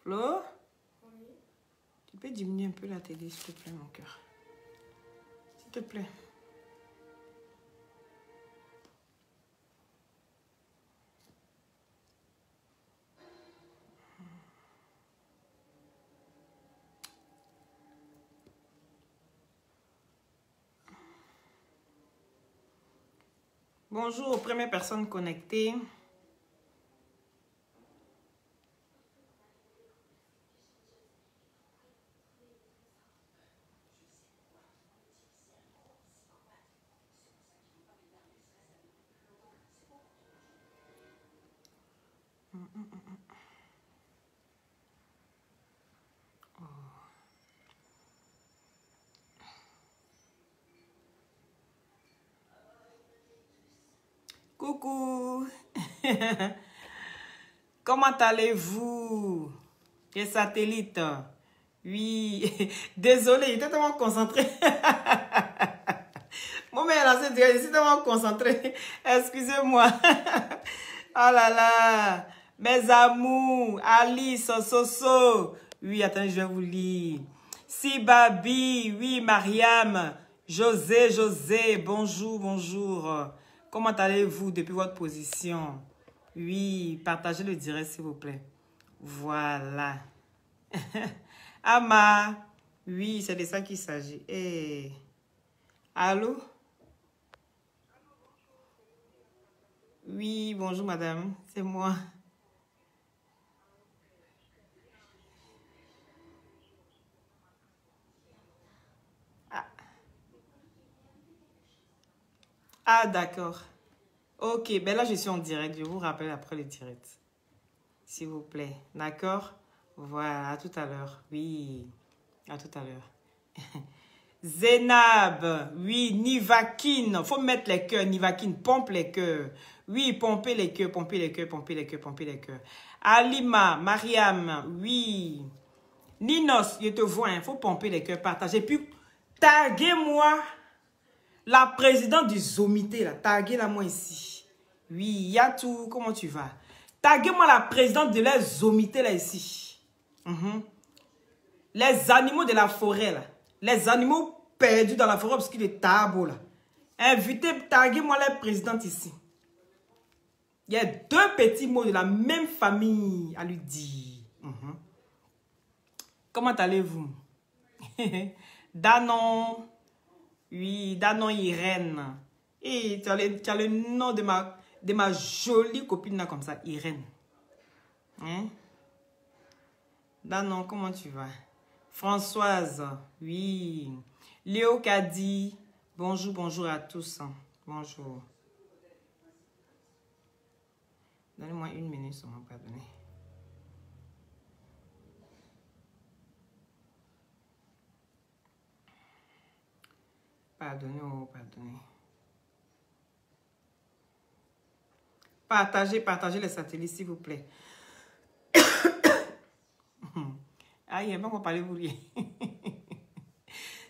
Flo? Oui. Tu peux diminuer un peu la télé, s'il te plaît, mon cœur. S'il te plaît. Bonjour aux premières personnes connectées. Coucou. Comment allez-vous? Les satellites. Oui. Désolé, j'étais tellement concentré. Mon mère là, c'est direct, je suis tellement concentré. Excusez-moi. Oh là là. Mes amours. Alice, Soso. Oui, attendez, je vais vous lire. Sibabi. Oui, Mariam. José. Bonjour, bonjour. Comment allez-vous depuis votre position? Oui, partagez le direct, s'il vous plaît. Voilà. Ama. Oui, c'est de ça qu'il s'agit. Hey. Allô? Oui, bonjour madame, c'est moi. Ah d'accord. Ok, ben là je suis en direct, je vous rappelle après le direct. S'il vous plaît, d'accord? Voilà, à tout à l'heure. Oui, à tout à l'heure. Zénab, oui, Nivakine, faut mettre les cœurs, Nivakine, pompe les cœurs. Oui, pomper les cœurs, pomper les cœurs, pomper les cœurs, pomper les cœurs. Alima, Mariam, oui. Ninos, je te vois, il faut pomper les cœurs, partager. Puis, taguez-moi la présidente du Zomité, là. Taguez-la moi ici. Oui, Yatou, comment tu vas? Taguez-moi la présidente de la Zomité, là, ici. Les animaux de la forêt, là. Les animaux perdus dans la forêt parce qu'il est tabou, là. Invitez, taguez-moi la présidente ici. Il y a deux petits mots de la même famille à lui dire. Comment allez-vous? Danon. Oui, Danon Irène. Et tu as le nom de ma jolie copine là comme ça, Irène. Hein? Danon, comment tu vas? Françoise, oui. Léo Kadi, bonjour à tous. Bonjour. Donnez-moi une minute, ça m'a pas donné. Pardonnez. Partagez les satellites, s'il vous plaît. Ah, il n'y a pas qu'on parle vous rien.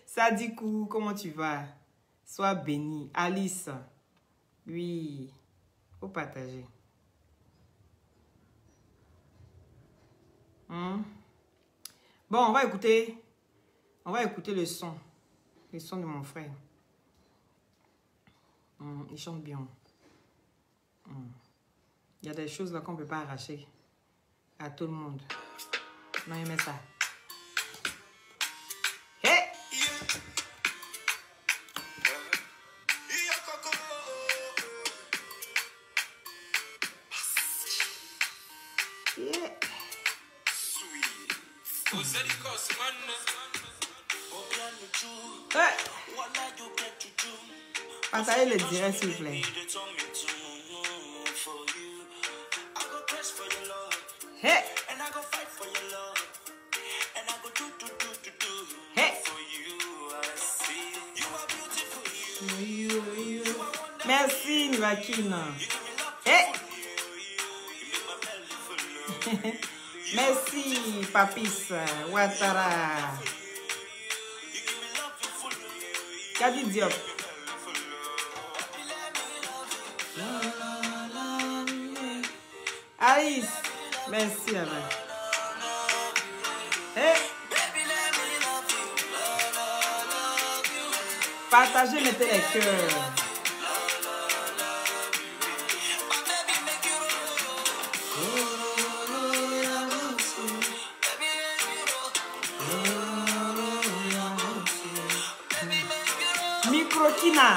Sadikou, comment tu vas? Sois béni. Alice, oui, faut partager. Bon, on va écouter le son de mon frère. Il chante bien. Il y a des choses là qu'on ne peut pas arracher à tout le monde. Non, il met ça. Hey! Yeah. Ouais. Partagez le direct, s'il vous plaît. Hey. Hey. Merci, Nivakine. Hey. Merci, Papis Ouattara. Kadi Diop. Alice, merci. Eh. Partagez, mettez les cœurs. Microkina.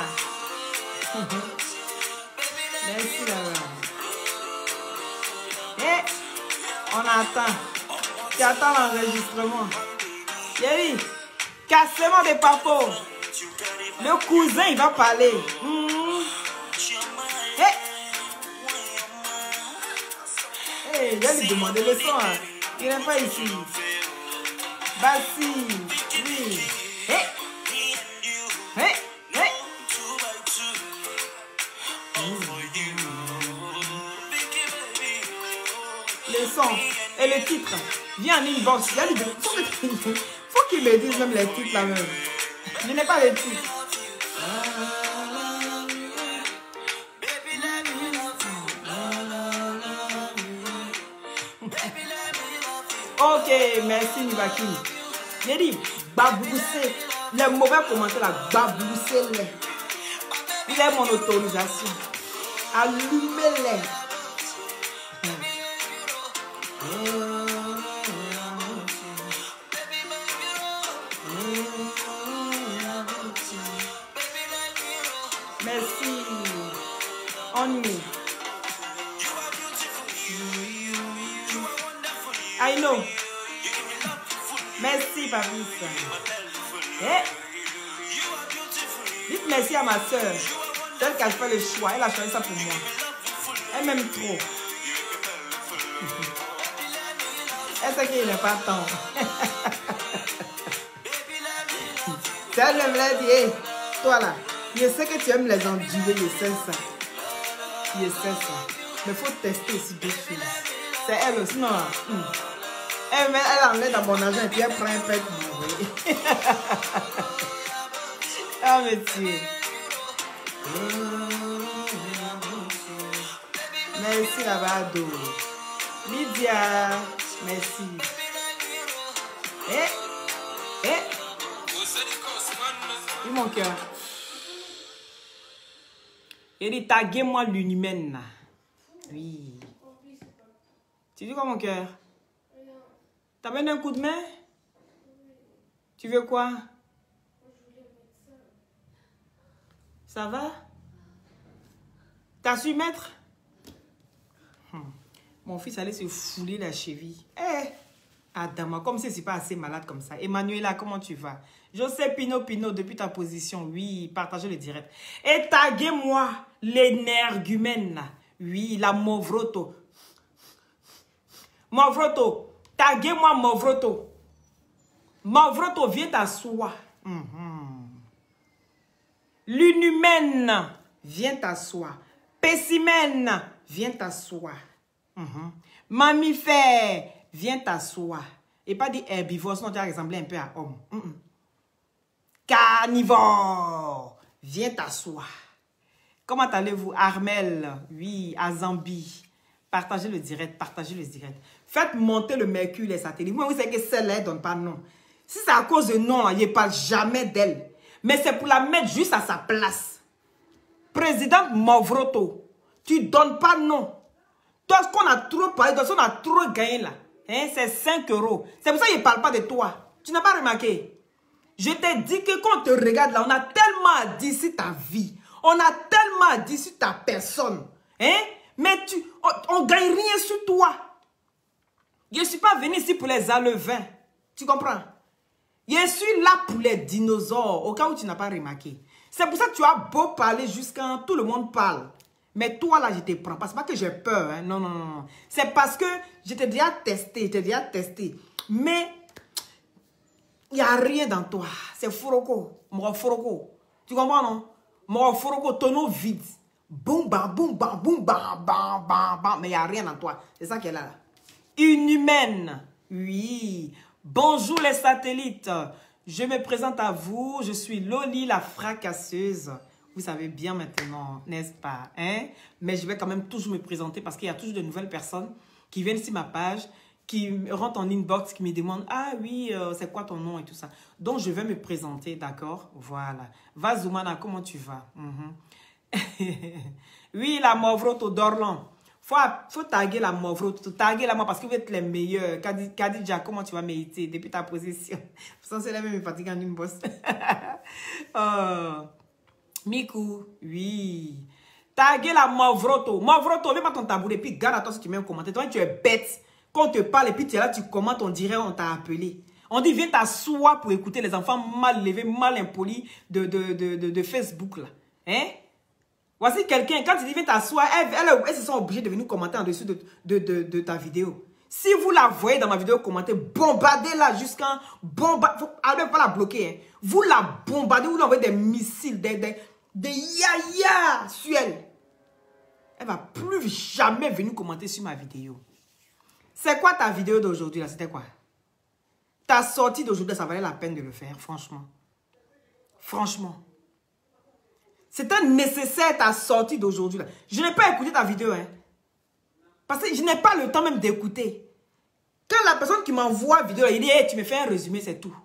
Merci là-bas. Eh, on attend. Tu attends l'enregistrement. Chérie, cassement des papos. Le cousin, il va parler. Hey, je vais lui demander le son. Hein. Il n'est pas ici. Bassi. Oui. Hey. Hey. Hey. Le son et le titre. Viens en inbox. Il y a lui demander. Faut qu'il me dise même les titres là même. Je n'ai pas les titres. Ok, merci Nibaki. J'ai dit, baboussé. Les mauvais commentaires là, baboussez-les. Il est mon autorisation. Allumez-les. Merci. On y est. I know. Merci, Fabrice. Eh? Dites merci à ma soeur. Celle qui a fait le choix. Elle a choisi ça pour moi. Elle m'aime trop. Elle sait qu'il n'est pas temps. Elle me l'a dit, hey, toi là, je sais que tu aimes les endurés, je sais ça. Je sais ça. Mais il faut tester aussi deux choses. C'est elle aussi, non? Elle enlève dans mon argent et puis elle prend un peu de m'envoyer. Ah, mais tu. Merci là-bas, Do. Lydia, merci. Et mon cœur. Il dit, taguez-moi l'unimène. Oui. Tu dis quoi, mon cœur? T'amènes un coup de main? Tu veux quoi? Ça va? T'as su mettre? Mon fils allait se fouler la cheville. Eh! Adama, comme si c'est pas assez malade comme ça. Emmanuela, comment tu vas? José Pino, depuis ta position. Oui, partagez le direct. Et taguez-moi l'énergumène. Oui, la Movroto. Movroto. Taguez-moi Movroto. Movroto, viens t'asseoir. L'unumène, viens t'asseoir. Pessimène, viens t'asseoir. Mammifère, viens t'asseoir. Et pas dire herbivore, sinon tu as ressemblé un peu à homme. Carnivore, viens t'asseoir. Comment allez-vous, Armel? Oui, à Zambie. Partagez le direct, partagez le direct. Faites monter le mercure, les satellites. Moi, vous savez que celle-là, elle ne donne pas nom. Si c'est à cause de nom, je ne parle jamais d'elle. Mais c'est pour la mettre juste à sa place. Présidente Movroto, tu ne donnes pas nom. Toi, ce qu'on a trop parlé, toi, ce qu'on a trop gagné là, hein, c'est 5 €. C'est pour ça que je ne parle pas de toi. Tu n'as pas remarqué? Je t'ai dit que quand on te regarde là, on a tellement dit sur ta vie. On a tellement dit sur ta personne. Hein? Mais on ne gagne rien sur toi. Je ne suis pas venu ici pour les alevins. Tu comprends? Je suis là pour les dinosaures, au cas où tu n'as pas remarqué. C'est pour ça que tu as beau parler jusqu'à tout le monde parle. Mais toi là, je te prends pas. C'est pas que j'ai peur. Hein? Non, non, non, non. C'est parce que je t'ai déjà testé. Mais il n'y a rien dans toi. C'est Foroko. Moro Foroko. Tu comprends, non? Moro Foroko, tonneau vide. Boum, bam, boum, bam, boum, bam, bam, bam, bam. Mais il n'y a rien dans toi. C'est ça qu'elle a là. Inhumaine. Oui. Bonjour les satellites. Je me présente à vous. Je suis Loli, la fracasseuse. Vous savez bien maintenant, n'est-ce pas? Hein? Mais je vais quand même toujours me présenter parce qu'il y a toujours de nouvelles personnes qui viennent sur ma page, qui rentrent en inbox, qui me demandent, ah oui, c'est quoi ton nom et tout ça. Donc, je vais me présenter, d'accord? Voilà. Va, Zoumana, comment tu vas? Oui, la Movroto d'Orlan. Faut taguer la Movroto. Taguer la moi parce que vous êtes les meilleurs. Kadidja, comment tu vas mériter depuis ta position? Sans cela, même me fatigue en une bosse. Miku, oui. Taguer la Movroto. Movroto, mets pas ton tabouret. Puis garde à toi si tu mets un commentaire. Toi, tu es bête. Quand on te parle et puis tu es là, tu commentes, on dirait on t'a appelé. On dit, viens t'asseoir pour écouter les enfants mal levés, mal impolis de Facebook, là. Hein? Voici quelqu'un, quand il dit, viens t'asseoir, elles se sont obligées de venir commenter en dessous de ta vidéo. Si vous la voyez dans ma vidéo, commentez, bombardez-la jusqu'à... Allez pas la bloquer. Hein. Vous la bombardez, vous lui envoyez des missiles, des yaya sur elle. Elle va plus jamais venir commenter sur ma vidéo. C'est quoi ta vidéo d'aujourd'hui là? C'était quoi? Ta sortie d'aujourd'hui, ça valait la peine de le faire, franchement. Franchement. C'était nécessaire ta sortie d'aujourd'hui là. Je n'ai pas écouté ta vidéo, hein. Parce que je n'ai pas le temps même d'écouter. Quand la personne qui m'envoie la vidéo, il dit, hey, tu me fais un résumé, c'est tout.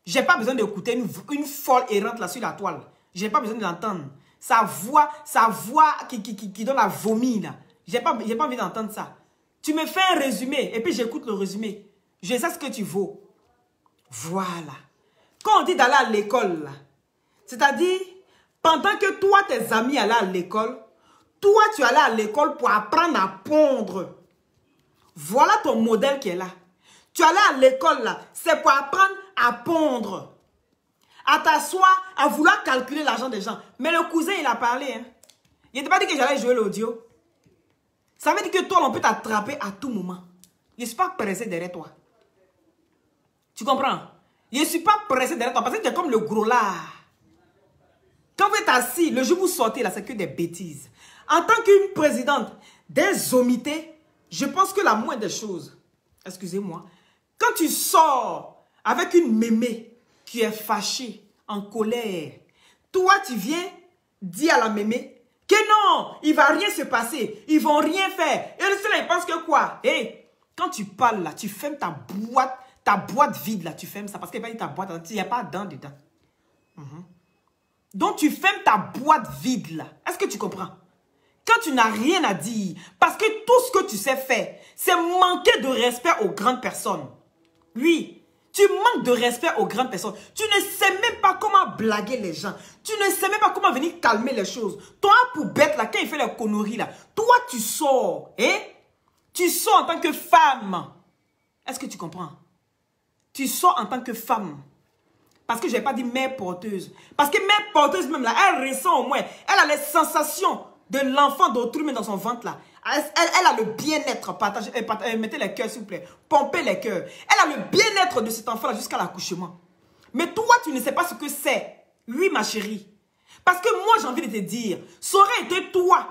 Je n'ai pas besoin d'écouter une folle errante là sur la toile. Je n'ai pas besoin de l'entendre. Sa voix qui donne la vomi là. Je n'ai pas envie d'entendre ça. Tu me fais un résumé et puis j'écoute le résumé. Je sais ce que tu vaux. Voilà. Quand on dit d'aller à l'école, c'est-à-dire, pendant que toi, tes amis allaient à l'école, toi, tu allais à l'école pour apprendre à pondre. Voilà ton modèle qui est là. Tu allais à l'école, là, c'est pour apprendre à pondre. À t'asseoir, à vouloir calculer l'argent des gens. Mais le cousin, il a parlé. Hein. Il n'a pas dit que j'allais jouer l'audio. Ça veut dire que toi, on peut t'attraper à tout moment. Je ne suis pas pressé derrière toi. Tu comprends? Je ne suis pas pressé derrière toi parce que tu es comme le gros là. Quand vous êtes assis, le jour où vous sortez là, c'est que des bêtises. En tant qu'une présidente des omités, je pense que la moindre des choses, excusez-moi, quand tu sors avec une mémé qui est fâchée, en colère, toi tu viens dire à la mémé que non, il ne va rien se passer, ils ne vont rien faire. Et le seul, il pense que quoi? Hey, quand tu parles là, tu fermes ta boîte vide là, tu fermes ça parce qu'il n'y a pas ta boîte, il n'y a pas dents dedans. Donc tu fermes ta boîte vide là. Est-ce que tu comprends? Quand tu n'as rien à dire, parce que tout ce que tu sais faire, c'est manquer de respect aux grandes personnes. Oui, tu manques de respect aux grandes personnes. Tu ne sais même pas comment blaguer les gens. Tu ne sais même pas comment venir calmer les choses. Toi, pour bête là, quand il fait les conneries là, toi tu sors, hein? Tu sors en tant que femme. Est-ce que tu comprends? Tu sors en tant que femme. Parce que je n'ai pas dit mère porteuse. Parce que mère porteuse même là, elle ressent au moins, elle a les sensations de l'enfant d'autrui mais dans son ventre là. Elle a le bien-être. Mettez les cœurs s'il vous plaît. Pompez les cœurs. Elle a le bien-être de cet enfant là jusqu'à l'accouchement. Mais toi, tu ne sais pas ce que c'est. Oui, ma chérie. Parce que moi, j'ai envie de te dire, ça aurait été toi,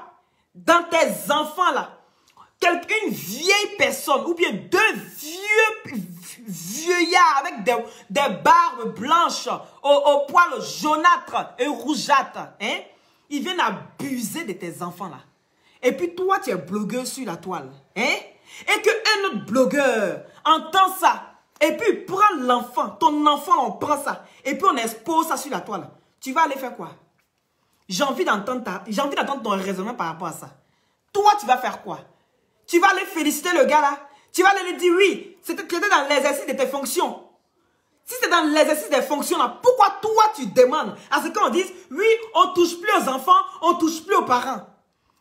dans tes enfants là, une vieille personne ou bien deux vieillards avec des barbes blanches au poil jaunâtre et rougeâtre. Hein? Ils viennent abuser de tes enfants là. Et puis toi, tu es blogueur sur la toile. Hein? Et qu'un autre blogueur entend ça. Et puis il prend l'enfant, ton enfant, on prend ça. Et puis on expose ça sur la toile. Tu vas aller faire quoi? J'ai envie d'entendre ton raisonnement par rapport à ça. Toi, tu vas faire quoi? Tu vas aller féliciter le gars là. Tu vas aller lui dire oui, c'était dans l'exercice de tes fonctions. Si c'est dans l'exercice des fonctions là, pourquoi toi tu demandes à ce qu'on dise oui, on ne touche plus aux enfants, on ne touche plus aux parents.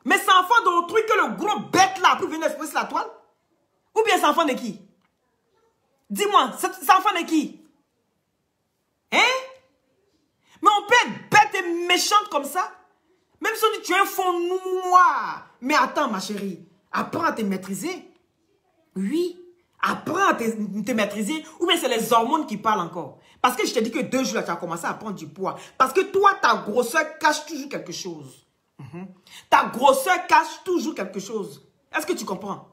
Mais c'est enfant d'autrui que le gros bête là pour venir exposer sur la toile? Ou bien c'est enfant de qui? Dis-moi, c'est enfant de qui? Hein? Mais on peut être bête et méchante comme ça? Même si on dit tu es un fond noir. Mais attends ma chérie, apprends à te maîtriser. Oui, apprends à te maîtriser. Ou bien c'est les hormones qui parlent encore. Parce que je te dis que 2 jours là, tu as commencé à prendre du poids. Parce que toi, ta grosseur cache toujours quelque chose. Ta grosseur cache toujours quelque chose. Est-ce que tu comprends?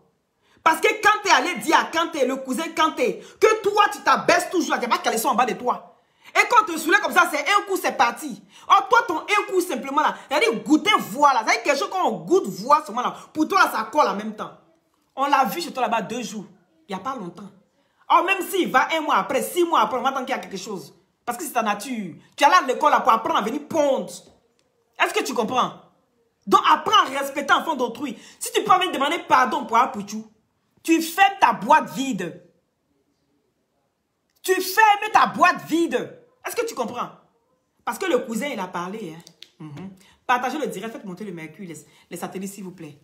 Parce que quand tu es allé dire à Kanté, le cousin Kanté, que toi, tu t'abaisses toujours, tu n'as pas de caleçon en bas de toi. Et quand tu te soulèves comme ça, c'est un coup, c'est parti. Or, toi, ton un coup, simplement là, c'est-à-dire goûter, voilà. C'est-à-dire quelque chose qu'on goûte, voir, seulement là. Pour toi, là, ça colle en même temps. On l'a vu chez toi là-bas 2 jours. Il n'y a pas longtemps. Or, même s'il va 1 mois après, 6 mois après, on va attendre qu'il y a quelque chose. Parce que c'est ta nature. Tu es là à l'école pour apprendre à venir pondre. Est-ce que tu comprends? Donc, apprends à respecter l'enfant d'autrui. Si tu peux venir demander pardon pour un pouchou, tu fermes ta boîte vide. Tu fermes ta boîte vide. Est-ce que tu comprends? Parce que le cousin, il a parlé. Hein? Partagez le direct, faites monter le mercure, les satellites, s'il vous plaît.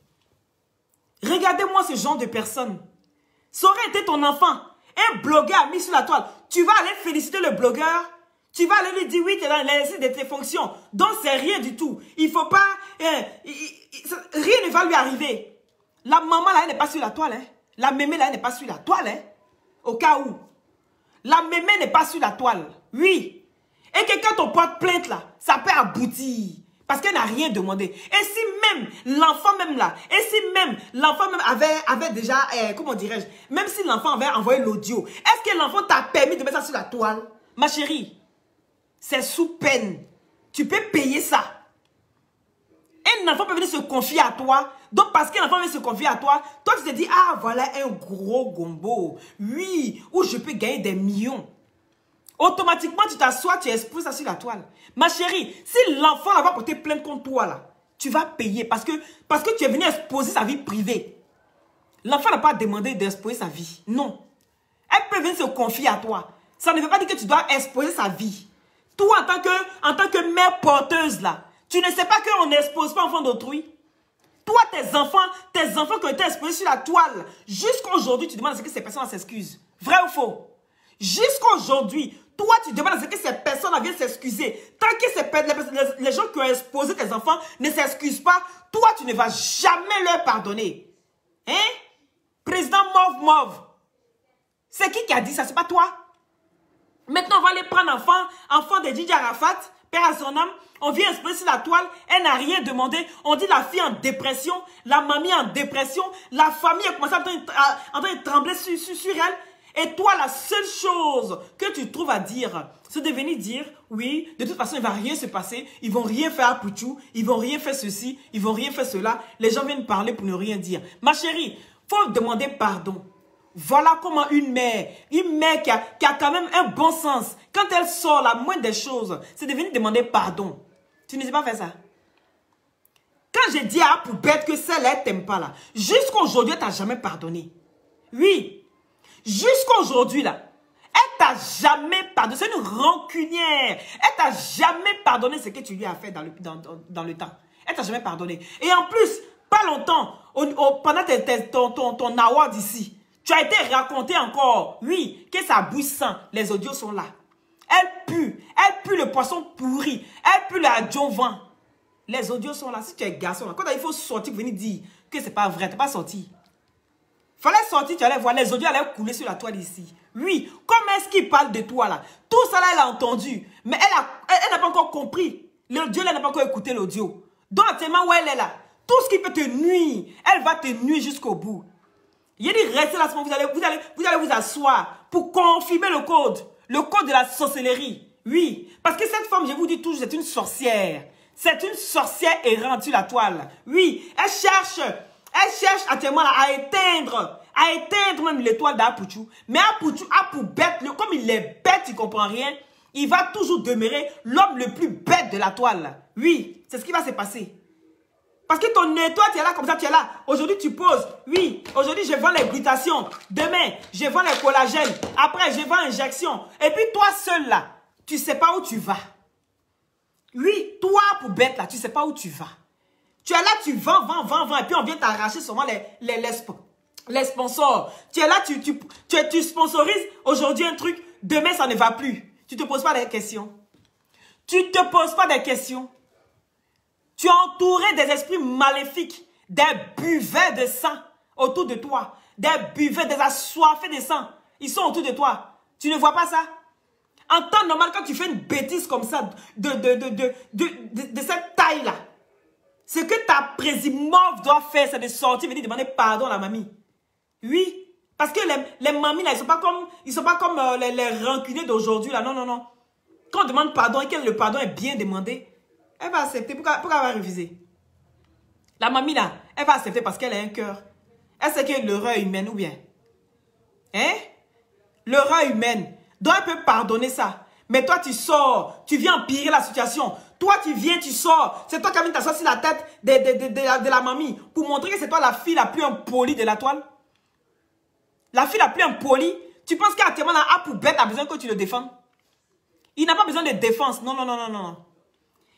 Regardez-moi ce genre de personne. Ça aurait été ton enfant. Un blogueur mis sur la toile. Tu vas aller féliciter le blogueur. Tu vas aller lui dire, oui, tu es dans l'exercice de tes fonctions. Donc, c'est rien du tout. Il ne faut pas... rien ne va lui arriver. La maman, là, elle n'est pas sur la toile. Hein? La mémé, là, elle n'est pas sur la toile. Hein? Au cas où. La mémé n'est pas sur la toile. Oui. Et que quand on porte plainte, là, ça peut aboutir. Parce qu'elle n'a rien demandé. Et si même l'enfant même là, avait déjà, comment dirais-je, même si l'enfant avait envoyé l'audio, est-ce que l'enfant t'a permis de mettre ça sur la toile? Ma chérie, c'est sous peine. Tu peux payer ça. Un enfant peut venir se confier à toi. Donc, parce qu'un enfant vient se confier à toi, toi, tu te dis, ah, voilà un gros gombo. Oui, où je peux gagner des millions. Automatiquement, tu t'assois, tu exposes ça sur la toile. Ma chérie, si l'enfant va porter plainte contre toi, là, tu vas payer parce que tu es venu exposer sa vie privée. L'enfant n'a pas demandé d'exposer sa vie. Non. Elle peut venir se confier à toi. Ça ne veut pas dire que tu dois exposer sa vie. Toi, en tant que mère porteuse, là, tu ne sais pas qu'on n'expose pas l'enfant d'autrui. Toi, tes enfants qui ont été exposés sur la toile, jusqu'à aujourd'hui, tu demandes à ce que ces personnes s'excusent. Vrai ou faux? Jusqu'à aujourd'hui, toi, tu demandes à ce que ces personnes viennent s'excuser. Tant que les gens qui ont exposé tes enfants ne s'excusent pas, toi, tu ne vas jamais leur pardonner. Hein? Président Mauve. C'est qui a dit ça? C'est pas toi. Maintenant, on va aller prendre enfant de Didier Arafat, père à son âme. On vient exposer sur la toile, elle n'a rien demandé. On dit la fille en dépression, la mamie en dépression, la famille a commencé à de trembler sur elle. Et toi, la seule chose que tu trouves à dire, c'est de venir dire, oui, de toute façon, il ne va rien se passer, ils ne vont rien faire à Pouchou, ils ne vont rien faire ceci, ils ne vont rien faire cela. Les gens viennent parler pour ne rien dire. Ma chérie, il faut demander pardon. Voilà comment une mère qui a quand même un bon sens, quand elle sort la moindre des choses, c'est de venir demander pardon. Tu ne sais pas faire ça. Quand j'ai dit à Poupette que celle-là, elle t'aime pas là, jusqu'à aujourd'hui, elle t'a jamais pardonné. Oui. Jusqu'à aujourd'hui, là, elle t'a jamais pardonné. C'est une rancunière. Elle t'a jamais pardonné ce que tu lui as fait dans le temps. Elle t'a jamais pardonné. Et en plus, pas longtemps, pendant ton award ici, tu as été raconté encore, oui, que sa bouche sent. Les audios sont là. Elle pue le poisson pourri. Elle pue le adjoint. Les audios sont là. Si tu es garçon, là, quand il faut sortir, venir dire que c'est pas vrai, tu n'es pas sorti. Fallait sortir, tu allais voir, les audios allaient couler sur la toile ici. Oui, comment est-ce qu'il parle de toi là? Tout ça là, elle a entendu. Mais elle n'a pas encore compris. L'audio, elle n'a pas encore écouté l'audio. Donc, actuellement, où elle est là, tout ce qui peut te nuire, elle va te nuire jusqu'au bout. Il a dit, restez là, vous allez vous asseoir pour confirmer le code. Le code de la sorcellerie. Oui, parce que cette femme, je vous dis toujours, c'est une sorcière. C'est une sorcière errante sur la toile. Oui, elle cherche actuellement là, à éteindre même l'étoile d'Apouchou. Mais Apouchou, bête, comme il est bête, il ne comprend rien, il va toujours demeurer l'homme le plus bête de la toile. Oui, c'est ce qui va se passer. Parce que ton étoile, tu es là comme ça, tu es là. Aujourd'hui, tu poses. Oui, aujourd'hui, je vends les glutations. Demain, je vends les collagènes. Après, je vends injection. Et puis, toi seul là, tu ne sais pas où tu vas. Oui, toi, pour bête là, tu ne sais pas où tu vas. Tu es là, tu vends, et puis on vient t'arracher seulement les sponsors. Tu es là, tu sponsorises aujourd'hui un truc, demain ça ne va plus. Tu ne te poses pas des questions. Tu ne te poses pas des questions. Tu es entouré des esprits maléfiques, des buveurs de sang autour de toi, des buveurs, des assoiffés de sang. Ils sont autour de toi. Tu ne vois pas ça? En temps normal, quand tu fais une bêtise comme ça, de cette taille-là, ce que ta présimove doit faire, c'est de sortir, venir demander pardon à la mamie. Oui, parce que les mamies, là, ils ne sont pas comme les rancuniers d'aujourd'hui. Non. Quand on demande pardon et que le pardon est bien demandé, elle va accepter. Pourquoi elle va refuser? La mamie, là, elle va accepter parce qu'elle a un cœur. Elle sait que l'erreur est humaine ou bien. Hein? L'erreur humaine. Donc, elle peut pardonner ça. Mais toi, tu sors. Tu viens empirer la situation. Toi, tu viens, tu sors. C'est toi qui as mis t'asseoir sur la tête de la mamie pour montrer que c'est toi la fille la plus impolie de la toile. La fille la plus impolie. Tu penses qu'actuellement, la poubelle a besoin que tu le défendes? Il n'a pas besoin de défense. Non, non, non, non, non.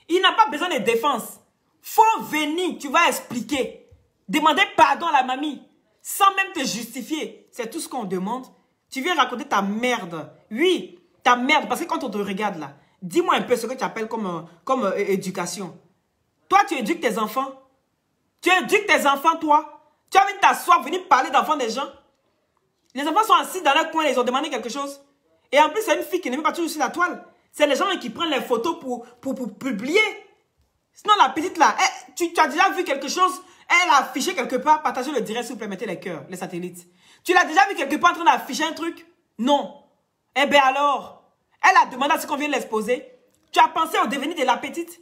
Il n'a pas besoin de défense. Faut venir, tu vas expliquer. Demander pardon à la mamie. Sans même te justifier. C'est tout ce qu'on demande. Tu viens raconter ta merde. Oui, ta merde. Parce que quand on te regarde là, dis-moi un peu ce que tu appelles comme éducation. Toi, tu éduques tes enfants. Tu éduques tes enfants, toi. Tu as envie de t'asseoir, venir parler d'enfants des gens. Les enfants sont assis dans leur coin, ils ont demandé quelque chose. Et en plus, c'est une fille qui n'est même pas toujours sur la toile. C'est les gens qui prennent les photos pour publier. Sinon, la petite là, tu as déjà vu quelque chose? Elle a affiché quelque part, partagez le direct s'il vous plaît, mettez les cœurs, les satellites. Tu l'as déjà vu quelque part en train d'afficher un truc? Non. Eh bien alors, elle a demandé à ce qu'on vienne l'exposer. Tu as pensé au devenir de la petite?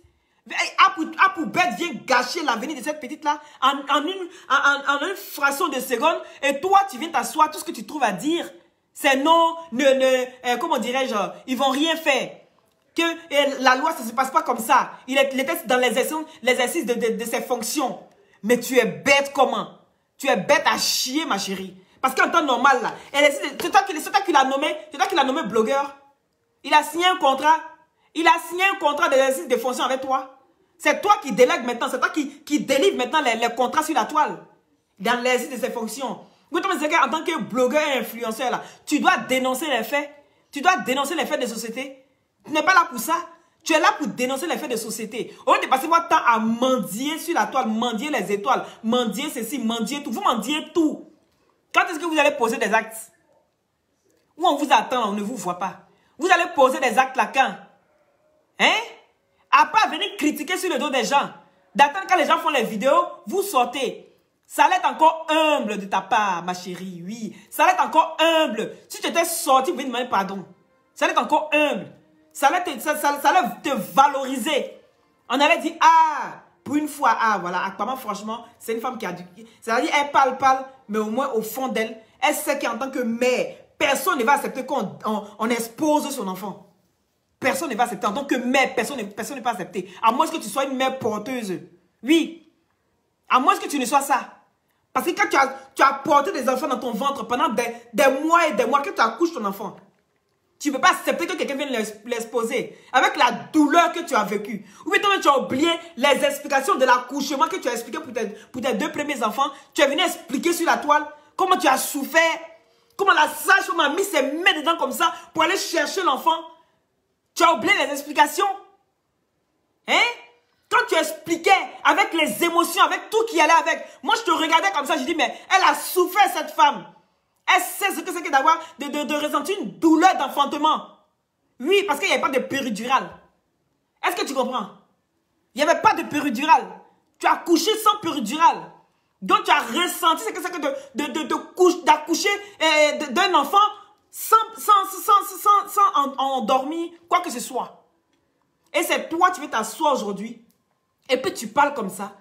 Apoubette vient gâcher l'avenir de cette petite-là en une fraction de seconde. Et toi, tu viens t'asseoir, tout ce que tu trouves à dire, c'est non, comment dirais-je, ils vont rien faire. Que la loi, ça ne se passe pas comme ça. Il était dans l'exercice de ses fonctions. Mais tu es bête comment? Tu es bête à chier, ma chérie. Parce qu'en temps normal, là, c'est toi qui l'as nommé blogueur. Il a signé un contrat. Il a signé un contrat d'exercice de fonction avec toi. C'est toi qui délègue maintenant. C'est toi qui délivre maintenant les contrats sur la toile. Dans l'exercice de ses fonctions. En tant que blogueur et influenceur, là, tu dois dénoncer les faits. Tu dois dénoncer les faits de société. Tu n'es pas là pour ça. Tu es là pour dénoncer les faits de société. Au lieu de passer votre temps à mendier sur la toile, mendier les étoiles, mendier ceci, mendier tout. Vous mendiez tout. Quand est-ce que vous allez poser des actes? Où on vous attend, on ne vous voit pas. Vous allez poser des actes là quand? Hein? À part venir critiquer sur le dos des gens. D'attendre quand les gens font les vidéos, vous sortez. Ça allait être encore humble de ta part, ma chérie, oui. Ça allait être encore humble. Si tu étais sorti pour venir demander pardon. Ça allait être encore humble. Ça allait te valoriser. On allait dire, ah, pour une fois, ah, voilà, Akpama, franchement, c'est une femme qui a du... C'est-à-dire, elle parle, mais au moins, au fond d'elle, elle sait qu'en tant que mère, personne ne va accepter qu'on expose son enfant. Personne ne va accepter. En tant que mère, personne ne va accepter. À moins que tu sois une mère porteuse. Oui. À moins que tu ne sois ça. Parce que quand tu as porté des enfants dans ton ventre pendant des mois et des mois que tu accouches ton enfant, tu ne peux pas accepter que quelqu'un vienne l'exposer avec la douleur que tu as vécue. Ou bien tu as oublié les explications de l'accouchement que tu as expliqué pour tes deux premiers enfants. Tu es venu expliquer sur la toile comment tu as souffert, comment la sage-femme a mis ses mains dedans comme ça pour aller chercher l'enfant. Tu as oublié les explications. Hein? Quand tu expliquais avec les émotions, avec tout qui allait avec. Moi, je te regardais comme ça, je dis, mais elle a souffert, cette femme. Elle sait ce que c'est que d'avoir, de ressentir une douleur d'enfantement. Oui, parce qu'il n'y avait pas de péridurale. Est-ce que tu comprends? Il n'y avait pas de péridurale. Tu as couché sans péridurale. Donc, tu as ressenti ce que c'est que d'accoucher d'un enfant sans endormir, quoi que ce soit. Et c'est toi, tu veux t'asseoir aujourd'hui. Et puis, tu parles comme ça.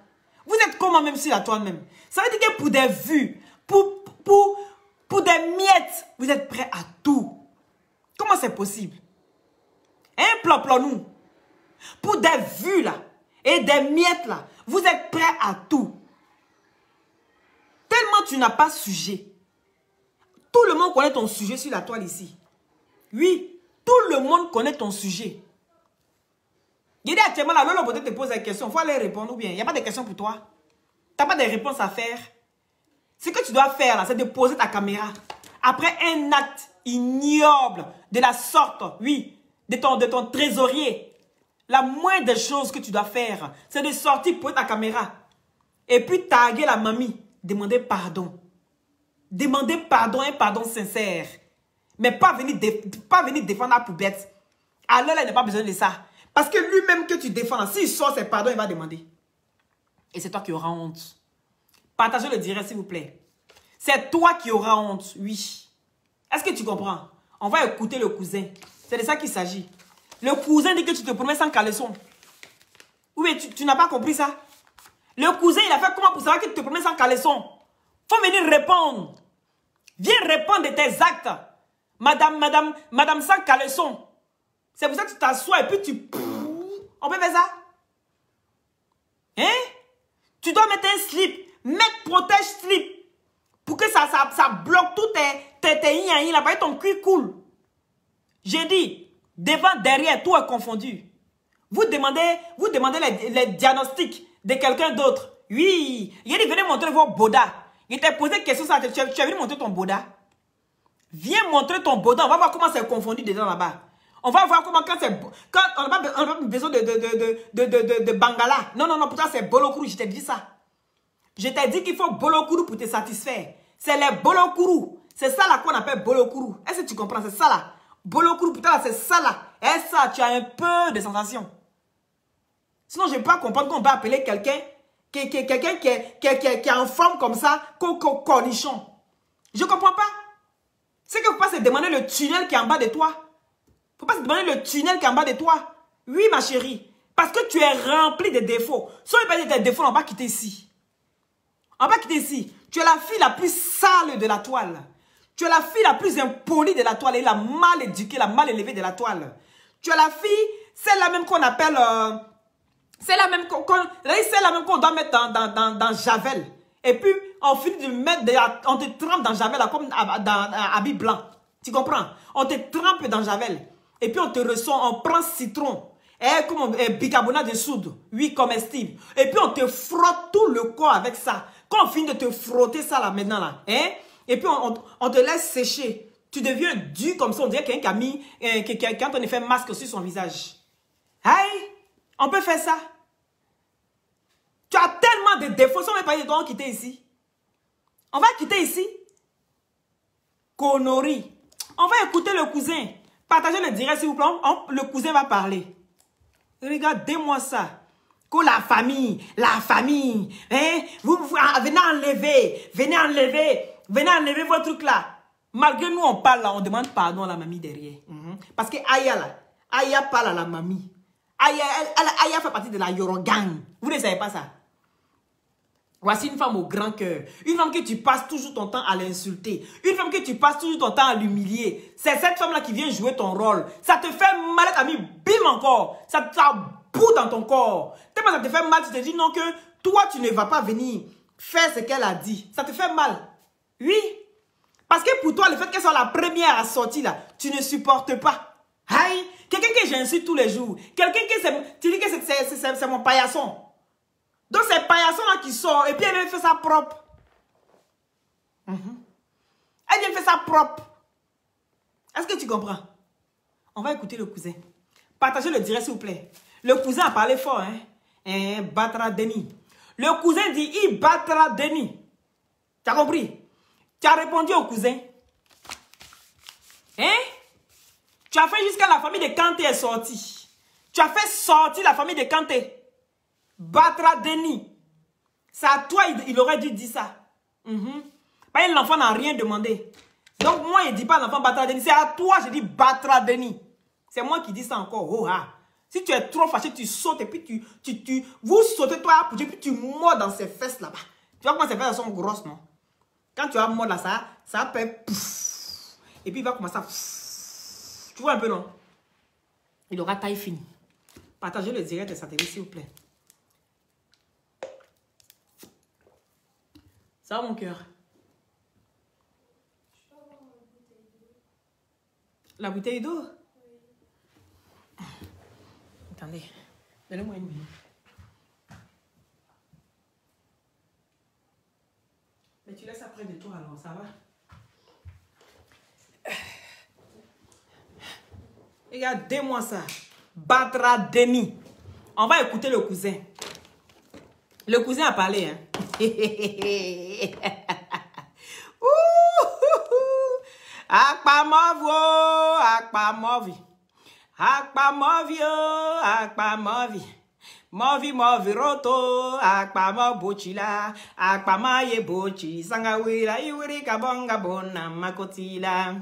Vous êtes comment même sur la toile même? Ça veut dire que pour des vues, pour des miettes, vous êtes prêts à tout. Comment c'est possible? Un plan-nous. Pour des vues là, et des miettes là, vous êtes prêts à tout. Tellement tu n'as pas sujet. Tout le monde connaît ton sujet sur la toile ici. Oui, tout le monde connaît ton sujet. Il dit actuellement là, l'autre peut te pose des questions, il faut aller répondre ou bien. Il n'y a pas de questions pour toi. Tu n'as pas de réponses à faire. Ce que tu dois faire là, c'est de poser ta caméra. Après un acte ignoble de la sorte, oui, de ton trésorier, la moindre des choses que tu dois faire, c'est de sortir, poser ta caméra. Et puis taguer la mamie, demander pardon. Demander pardon, un pardon sincère. Mais pas venir défendre la poubette. Alors là, il n'a pas besoin de ça. Parce que lui-même que tu défends, s'il sort ses pardons, il va demander. Et c'est toi qui auras honte. Partagez le direct, s'il vous plaît. C'est toi qui auras honte, oui. Est-ce que tu comprends? On va écouter le cousin. C'est de ça qu'il s'agit. Le cousin dit que tu te promets sans caleçon. Oui, tu n'as pas compris ça? Le cousin, il a fait comment pour savoir que tu te promets sans caleçon? Faut venir répondre. Viens répondre de tes actes. Madame sans caleçon. C'est pour ça que tu t'assois et puis tu... On peut faire ça? Hein? Tu dois mettre un slip. Mettre protège slip. Pour que ça bloque tout tes yin là. Ton cuir coule. J'ai dit, devant, derrière, tout est confondu. Vous demandez les diagnostics de quelqu'un d'autre. Oui. Il dit, venez montrer vos bodas. Il t'a posé une question, tu es venu montrer ton boda. Viens montrer ton boda. On va voir comment c'est confondu dedans là-bas. On va voir comment quand on n'a pas besoin de Bangala. Non, pour toi c'est Bolokuru, je t'ai dit ça. Je t'ai dit qu'il faut Bolokuru pour te satisfaire. C'est les Bolokuru. C'est ça là qu'on appelle Bolokuru. Est-ce que tu comprends? C'est ça là. Bolokuru, putain, c'est ça là. Et ça, tu as un peu de sensation. Sinon, je ne peux pas comprendre qu'on va appeler quelqu'un qui est en forme comme ça, cornichon. Je ne comprends pas. C'est qu'il ne faut pas se demander le tunnel qui est en bas de toi. Il ne faut pas se demander le tunnel qui est en bas de toi. Oui, ma chérie. Parce que tu es rempli de défauts. Si on n'est pas de défauts, on va quitter ici. On va quitter ici. Tu es la fille la plus sale de la toile. Tu es la fille la plus impolie de la toile. Et la mal éduquée, la mal élevée de la toile. Tu es la fille, celle-là même qu'on appelle... c'est la même qu'on doit mettre dans Javel. Et puis, on finit de mettre... on te trempe dans Javel, comme dans habit blanc. Tu comprends? On te trempe dans Javel. Et puis, on te reçoit, on prend citron. Comme bicarbonate de soude. Oui, comestible. Et puis, on te frotte tout le corps avec ça. Quand on finit de te frotter ça là, maintenant, là. Et puis, on te laisse sécher. Tu deviens dur comme ça. On dirait quelqu'un qui a mis... quand on a fait un masque sur son visage. Aïe! On peut faire ça. Tu as tellement de défauts. Si on ne veut pas, on va quitter ici. On va quitter ici. Connerie. On va écouter le cousin. Partagez le direct, s'il vous plaît. Le cousin va parler. Regardez-moi ça. Que la famille. Hein? Vous venez enlever vos trucs là. Malgré nous, on parle là, on demande pardon à la mamie derrière. Parce que Aya là, Aya parle à la mamie. Aya fait partie de la Yorogang. Vous ne savez pas ça? Voici une femme au grand cœur. Une femme que tu passes toujours ton temps à l'insulter. Une femme que tu passes toujours ton temps à l'humilier. C'est cette femme-là qui vient jouer ton rôle. Ça te fait mal, t'as mis bim encore. Ça boue dans ton corps. Tellement ça te fait mal, tu te dis non que toi, tu ne vas pas venir faire ce qu'elle a dit. Ça te fait mal. Oui. Parce que pour toi, le fait qu'elle soit la première à sortir là, tu ne supportes pas. Aïe. Quelqu'un que j'insulte tous les jours. Quelqu'un que tu dis que c'est mon paillasson. Donc c'est paillasson là qui sort et puis elle vient faire ça propre. Elle vient faire ça propre. Est-ce que tu comprends? On va écouter le cousin. Partagez le direct s'il vous plaît. Le cousin a parlé fort, hein? Battra Denis. Le cousin dit, il battra Denis. Tu as compris? Tu as répondu au cousin. Hein? Tu as fait jusqu'à la famille de Kanté est sortie. Tu as fait sortir la famille de Kanté. Battra Denis. C'est à toi, il aurait dû dire ça. Parce que l'enfant n'a rien demandé. Donc moi, il ne dit pas l'enfant Battra Denis. C'est à toi, je dis Battra Denis. C'est moi qui dis ça encore. Oh, ah. Si tu es trop fâché, tu sautes et puis vous sautez toi, et puis tu mords dans ses fesses là-bas. Tu vois comment ses fesses sont grosses, non? Quand tu vas mordre là, ça va faire pouf. Et puis il va commencer à... Tu vois un peu, non? Il aura taille fine. Partagez le direct de satellite, s'il vous plaît. Ça va, mon cœur? La bouteille d'eau? Oui. Attendez. Donnez-moi une minute. Mais tu laisses après de toi alors, ça va? Regardez-moi ça. Battra Denis. On va écouter le cousin. Le cousin a parlé, hein? Akpamovi. Movi roto, akpamo bochila, akpama ye bochi, sangawira, iwiri kabonga bona makotila.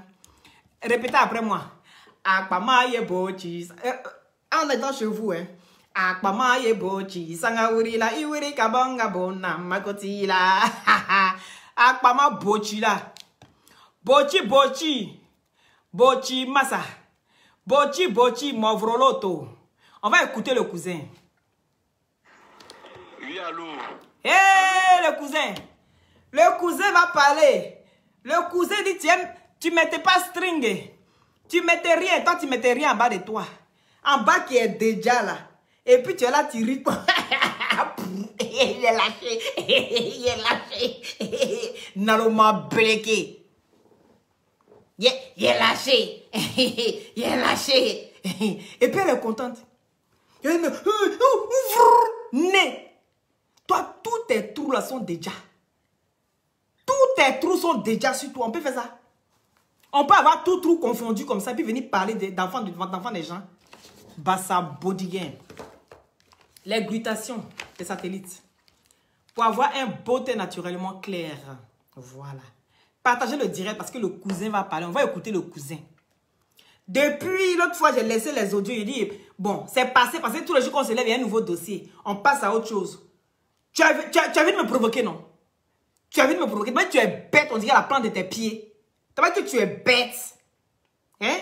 Répétez après moi. Akpama ye bochi. En étant chez vous, hein. Akpama ye bochi, sangawira, iwiri kabonga bona makotila. Akpama bochila. Bochi, bochi. Bochi, massa. Bochi, bochi, movroloto. On va écouter le cousin. Oui, allô. Hé, le cousin. Le cousin va parler. Le cousin dit, tu mettais pas string. Tu mettais rien. Toi, tu mettais rien en bas de toi. En bas qui est déjà là. Et puis tu es là, tu ris. Il est lâché. Il est lâché. Naloma breaké. Il est lâché. Il est lâché. Et puis elle est contente. Elle me... Né. Toi, tous tes trous là sont déjà. Tous tes trous sont déjà sur toi. On peut faire ça. On peut avoir tout trou confondu comme ça, puis venir parler d'enfants des gens. Bassa body game. Les glutations des satellites. Pour avoir un beauté naturellement clair. Voilà. Partagez le direct parce que le cousin va parler. On va écouter le cousin. Depuis l'autre fois, j'ai laissé les audios. Il dit, bon, c'est passé parce que tous les jours qu'on se lève, il y a un nouveau dossier. On passe à autre chose. Tu as envie de me provoquer, non? Tu as envie de me provoquer. Mais tu es bête, on dirait la plante de tes pieds. Tu vois que tu es bête. Hein?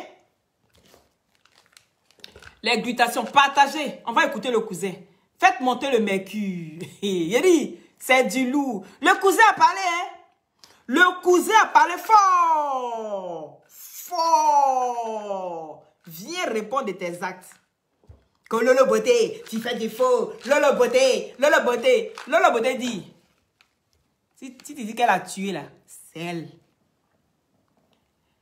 Les glutations, partagez. On va écouter le cousin. Faites monter le mercure. Il dit, c'est du lourd. Le cousin a parlé, hein? Le cousin a parlé fort. Fort. Viens répondre de tes actes. Que Lolo Beauté, tu fais des faux. Lolo Beauté, Lolo Beauté. Lolo Beauté dit. Si tu dis qu'elle a tué là, c'est elle.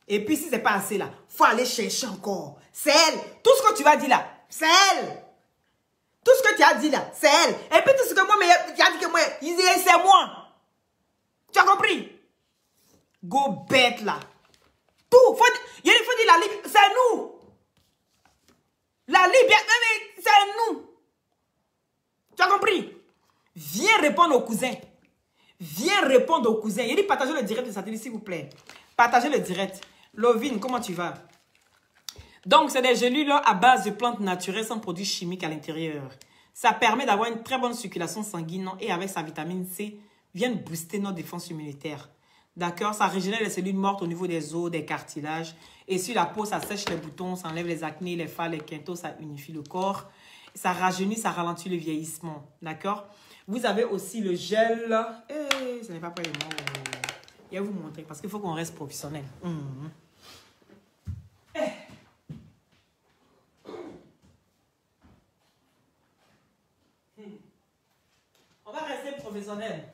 Et puis si c'est pas assez là, faut aller chercher encore. C'est elle. Tout ce que tu vas dire là, c'est elle. Tout ce que tu as dit là, c'est elle. Et puis tout ce que moi, tu as dit que moi, c'est moi. Tu as compris? Go bête là. Tout. Il faut dire la Libye, c'est nous. La Libye, c'est nous. Tu as compris? Viens répondre au cousin. Viens répondre au cousin. Il dit partagez le direct de satellite, s'il vous plaît. Partagez le direct. Lovine, comment tu vas? Donc, c'est des gélules à base de plantes naturelles sans produits chimiques à l'intérieur. Ça permet d'avoir une très bonne circulation sanguine et avec sa vitamine C, vient booster notre défense immunitaire. D'accord? Ça régénère les cellules mortes au niveau des os, des cartilages. Et sur la peau, ça sèche les boutons, ça enlève les acnés, les phares, les quintaux, ça unifie le corps. Ça rajeunit, ça ralentit le vieillissement. D'accord? Vous avez aussi le gel. Ce n'est pas près de moi. Je vais vous montrer parce qu'il faut qu'on reste professionnel. On va rester professionnel.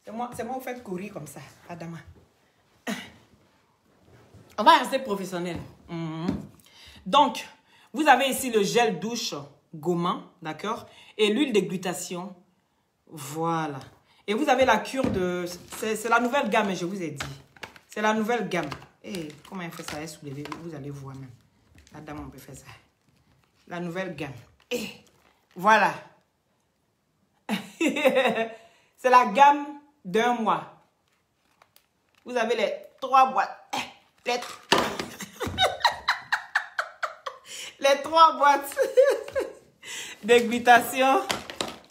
C'est moi, vous faites courir comme ça, Adama. On va rester professionnel. Donc, vous avez ici le gel douche gommant, d'accord? Et l'huile de glutation. Voilà. Et vous avez la cure de... C'est la nouvelle gamme, je vous ai dit. C'est la nouvelle gamme. Et comment elle fait ça? Elle est soulevée, vous allez voir même. La dame, on peut faire ça. La nouvelle gamme. Et voilà. C'est la gamme d'un mois. Vous avez les 3 boîtes. Les 3 boîtes de glutation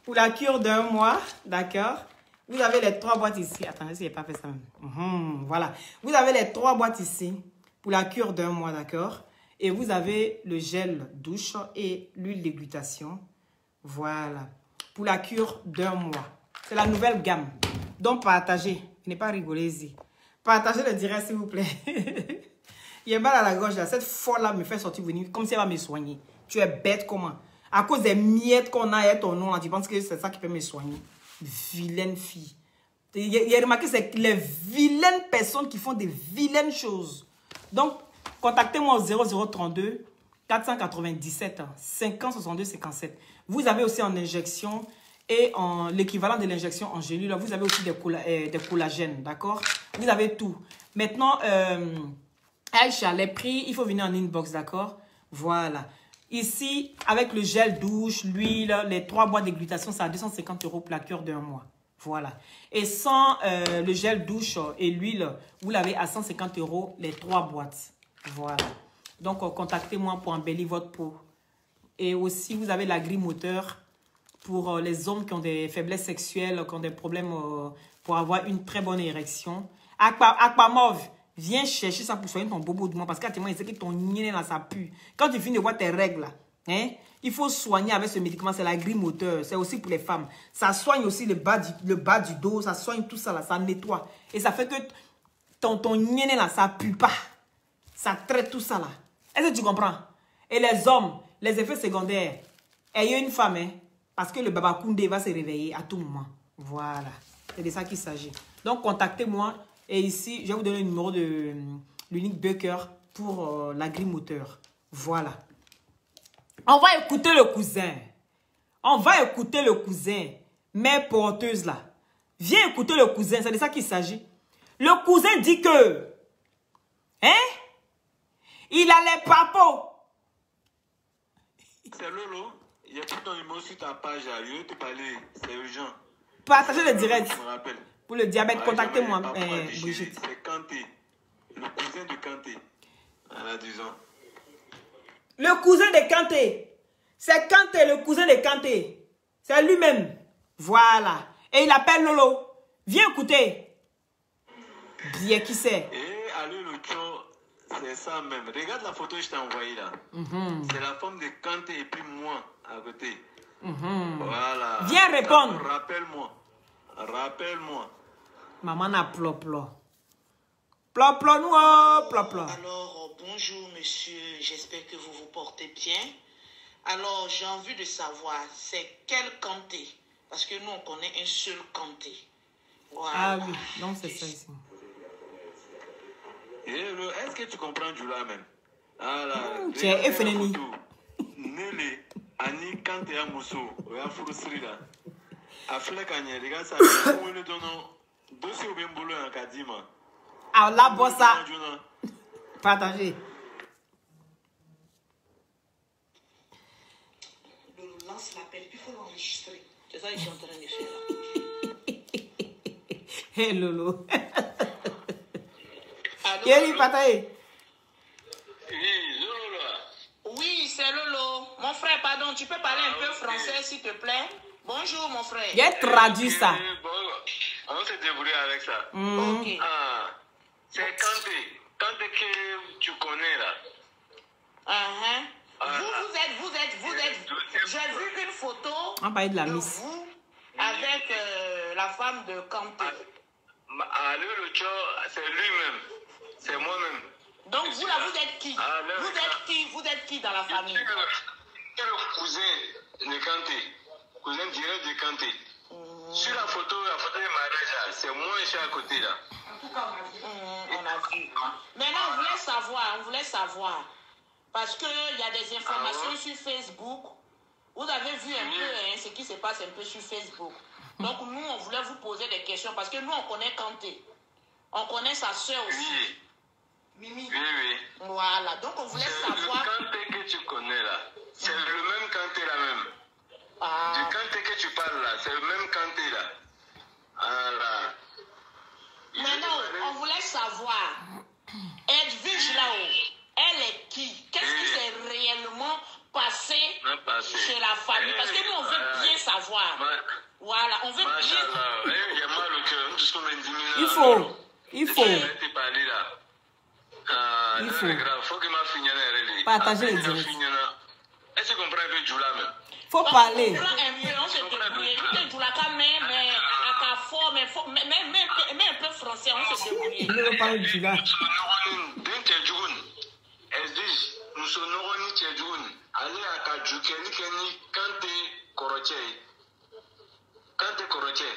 pour la cure d'un mois. D'accord? Vous avez les 3 boîtes ici. Attendez, si je n'ai pas fait ça même. Voilà. Vous avez les 3 boîtes ici pour la cure d'un mois. D'accord? Et vous avez le gel douche et l'huile de glutation. Voilà. Pour la cure d'un mois. C'est la nouvelle gamme. Donc, partagez. Ne pas rigoler ici. Partagez le direct, s'il vous plaît. Il y a mal à la gorge là. Cette folle-là me fait sortir venir comme si elle va me soigner. Tu es bête comment? À cause des miettes qu'on a et ton nom là, tu penses que c'est ça qui peut me soigner? Vilaine fille. Il y a remarqué, c'est les vilaines personnes qui font des vilaines choses. Donc, contactez-moi au 0032 497 50 62 57. Vous avez aussi en injection et en l'équivalent de l'injection en gélule. Vous avez aussi des collagènes, d'accord? Vous avez tout. Maintenant, Aïcha, les prix, il faut venir en inbox, d'accord? Voilà. Ici, avec le gel douche, l'huile, les 3 boîtes de glutation, c'est à 250 € pour la cure d'un mois. Voilà. Et sans le gel douche et l'huile, vous l'avez à 150 € les 3 boîtes. Voilà. Donc, contactez-moi pour embellir votre peau. Et aussi, vous avez la grille moteur pour les hommes qui ont des faiblesses sexuelles, qui ont des problèmes pour avoir une très bonne érection. Aquamove, viens chercher ça pour soigner ton bobo de moi. Parce qu'actuellement, il sait que ton nien là, ça pue. Quand tu finis de voir tes règles, là, hein, il faut soigner avec ce médicament. C'est la grille moteur. C'est aussi pour les femmes. Ça soigne aussi le bas du dos. Ça soigne tout ça là. Ça nettoie. Et ça fait que ton nien là, ça pue pas. Ça traite tout ça là. Est-ce que tu comprends? Et les hommes, les effets secondaires. Ayez une femme, hein, parce que le babakoundé va se réveiller à tout moment. Voilà. C'est de ça qu'il s'agit. Donc, contactez-moi. Et ici, je vais vous donner le numéro de l'unique Bucker pour la grille moteur. Voilà. On va écouter le cousin. On va écouter le cousin. Mère porteuse là. Viens écouter le cousin. C'est de ça qu'il s'agit. Le cousin dit que... Hein? Il a les papos. C'est Lolo. Il y a tout ton numéro sur ta page. Je vais te parler. C'est urgent. Partagez le direct. Je me rappelle. Pour le diabète, contactez-moi, Brigitte. C'est Kanté. Le cousin de Kanté. Elle a 10 ans. Le cousin de Kanté. C'est Kanté, le cousin de Kanté. C'est lui-même. Voilà. Et il appelle Lolo. Viens écouter. Bien, qui c'est? Et allô, le tcho, c'est ça même. Regarde la photo que je t'ai envoyée là. C'est la femme de Kanté et puis moi à côté. Voilà. Viens répondre. Rappelle-moi. Rappelle-moi. Maman n'a plop-plop. Plop-plop, nous, oh, plop-plop. Alors, bonjour monsieur, j'espère que vous vous portez bien. Alors, j'ai envie de savoir, c'est quel Kanté? Parce que nous, on connaît un seul Kanté. Voilà. Ah oui, donc c'est ça ici. Est-ce que tu comprends du là même? Ah là, tu es FNMI. Nele, Ani Kanté à Mousso, regarde Fourosri là. Afle Kanye, regarde ça. Où est le dono? Dossier au Bembolo en Kadima. Ah, la bossa. Partagez. Lance l'appel, puis il faut l'enregistrer. C'est ça que je suis en train de faire là. Hé, Lolo. Allô? Partagez. Oui, Lolo là. Oui, c'est Lolo. Mon frère, pardon, tu peux parler un peu français, s'il te plaît? Bonjour, mon frère. J'ai traduit ça. Bon, on s'est débrouillé avec ça. Ok. Ah, c'est Kanté. Kanté que tu connais là. Vous êtes. J'ai vu une photo On va parler de la miss. vous avec la femme de Kanté. Allô, le tcho, c'est lui-même. C'est moi-même. Donc vous là, vous êtes qui? Vous êtes qui dans la famille? C'est le cousin de Kanté. Cousin direct de Kanté. Sur la photo de mariage, c'est moi qui suis à côté là. On a vu. Maintenant, on voulait savoir. Parce qu'il y a des informations sur Facebook. Vous avez vu un peu ce qui se passe un peu sur Facebook. Donc nous, on voulait vous poser des questions. Parce que nous, on connaît Kanté. On connaît sa soeur aussi. Mimi. Oui. Voilà. Donc on voulait savoir. Le Kanté que tu connais là, c'est le même Kanté là même. Du Kanté que tu parles là, c'est le même Kanté là. Voilà. Maintenant, on voulait savoir, Edwige là-haut, elle est qui? Qu'est-ce qui s'est réellement passé chez la famille? Parce que nous, on veut bien savoir. Voilà, on veut bien savoir. Il faut. Partager les directs. Est-ce que tu comprends un peu du là même? Faut parler. On se débrouille. Mais un peu français, on se débrouille. Il ne veut pas du là. Nous sommes allez à Kajukeni Kanté Koroche. Kanté Koroche.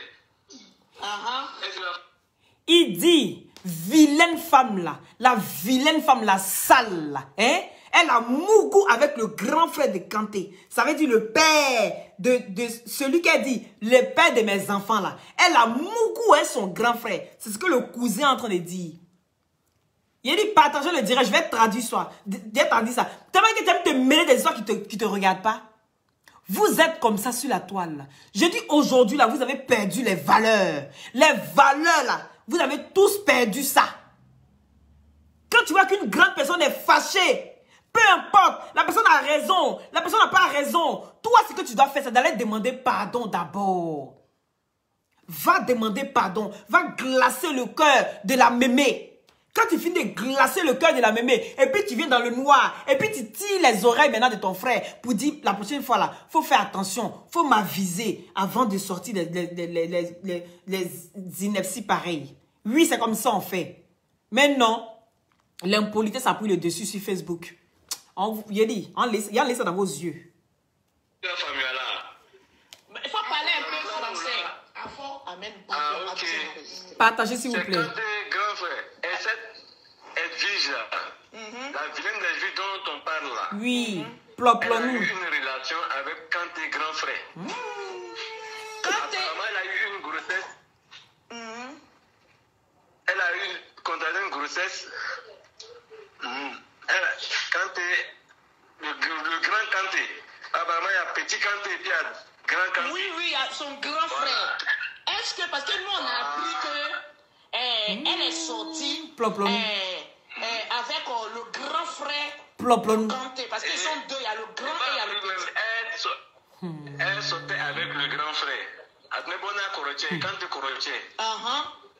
Il dit, vilaine femme là, la vilaine femme, la sale là, hein? Elle a mougou avec le grand frère de Kanté. Ça veut dire le père de celui qui a dit, le père de mes enfants là. Elle a mougou avec son grand frère. C'est ce que le cousin est en train de dire. Il dit, partagez le direct, je vais traduire ça. J'ai traduit ça. Tellement que tu aimes te mêler des histoires qui te regardent pas. Vous êtes comme ça sur la toile là. Je dis aujourd'hui là, vous avez perdu les valeurs. Les valeurs là, vous avez tous perdu ça. Quand tu vois qu'une grande personne est fâchée, peu importe, la personne a raison, la personne n'a pas raison. Toi, ce que tu dois faire, c'est d'aller demander pardon d'abord. Va demander pardon. Va glacer le cœur de la mémé. Quand tu finis de glacer le cœur de la mémé, et puis tu viens dans le noir, et puis tu tires les oreilles maintenant de ton frère pour dire, la prochaine fois là, faut faire attention, faut m'aviser avant de sortir les inepties pareilles. Oui, c'est comme ça on fait. Mais non, l'impolitesse a pris le dessus sur Facebook. Il y a laissé ça dans vos yeux. Il faut parler un peu français. Amen. Ok. Partagez s'il vous plaît. C'est quand tes grands frères, et cette vige là, la vilaine des vies dont on parle là. Oui, Elle a plop-plop-nous. eu une relation avec quand tes grands frères. Apparemment, elle a eu une grossesse. Elle a eu contracté une grossesse. Kanté, le grand Kanté. Apparemment, il y a petit Kanté et puis il y a grand Kanté. Oui, il y a son grand frère. Est-ce que, parce que nous, on a appris que elle est sortie avec le grand frère Kanté. Parce qu'ils sont deux, il y a le grand et il y a le petit. Elle sortait avec le grand frère. Kanté Koroche.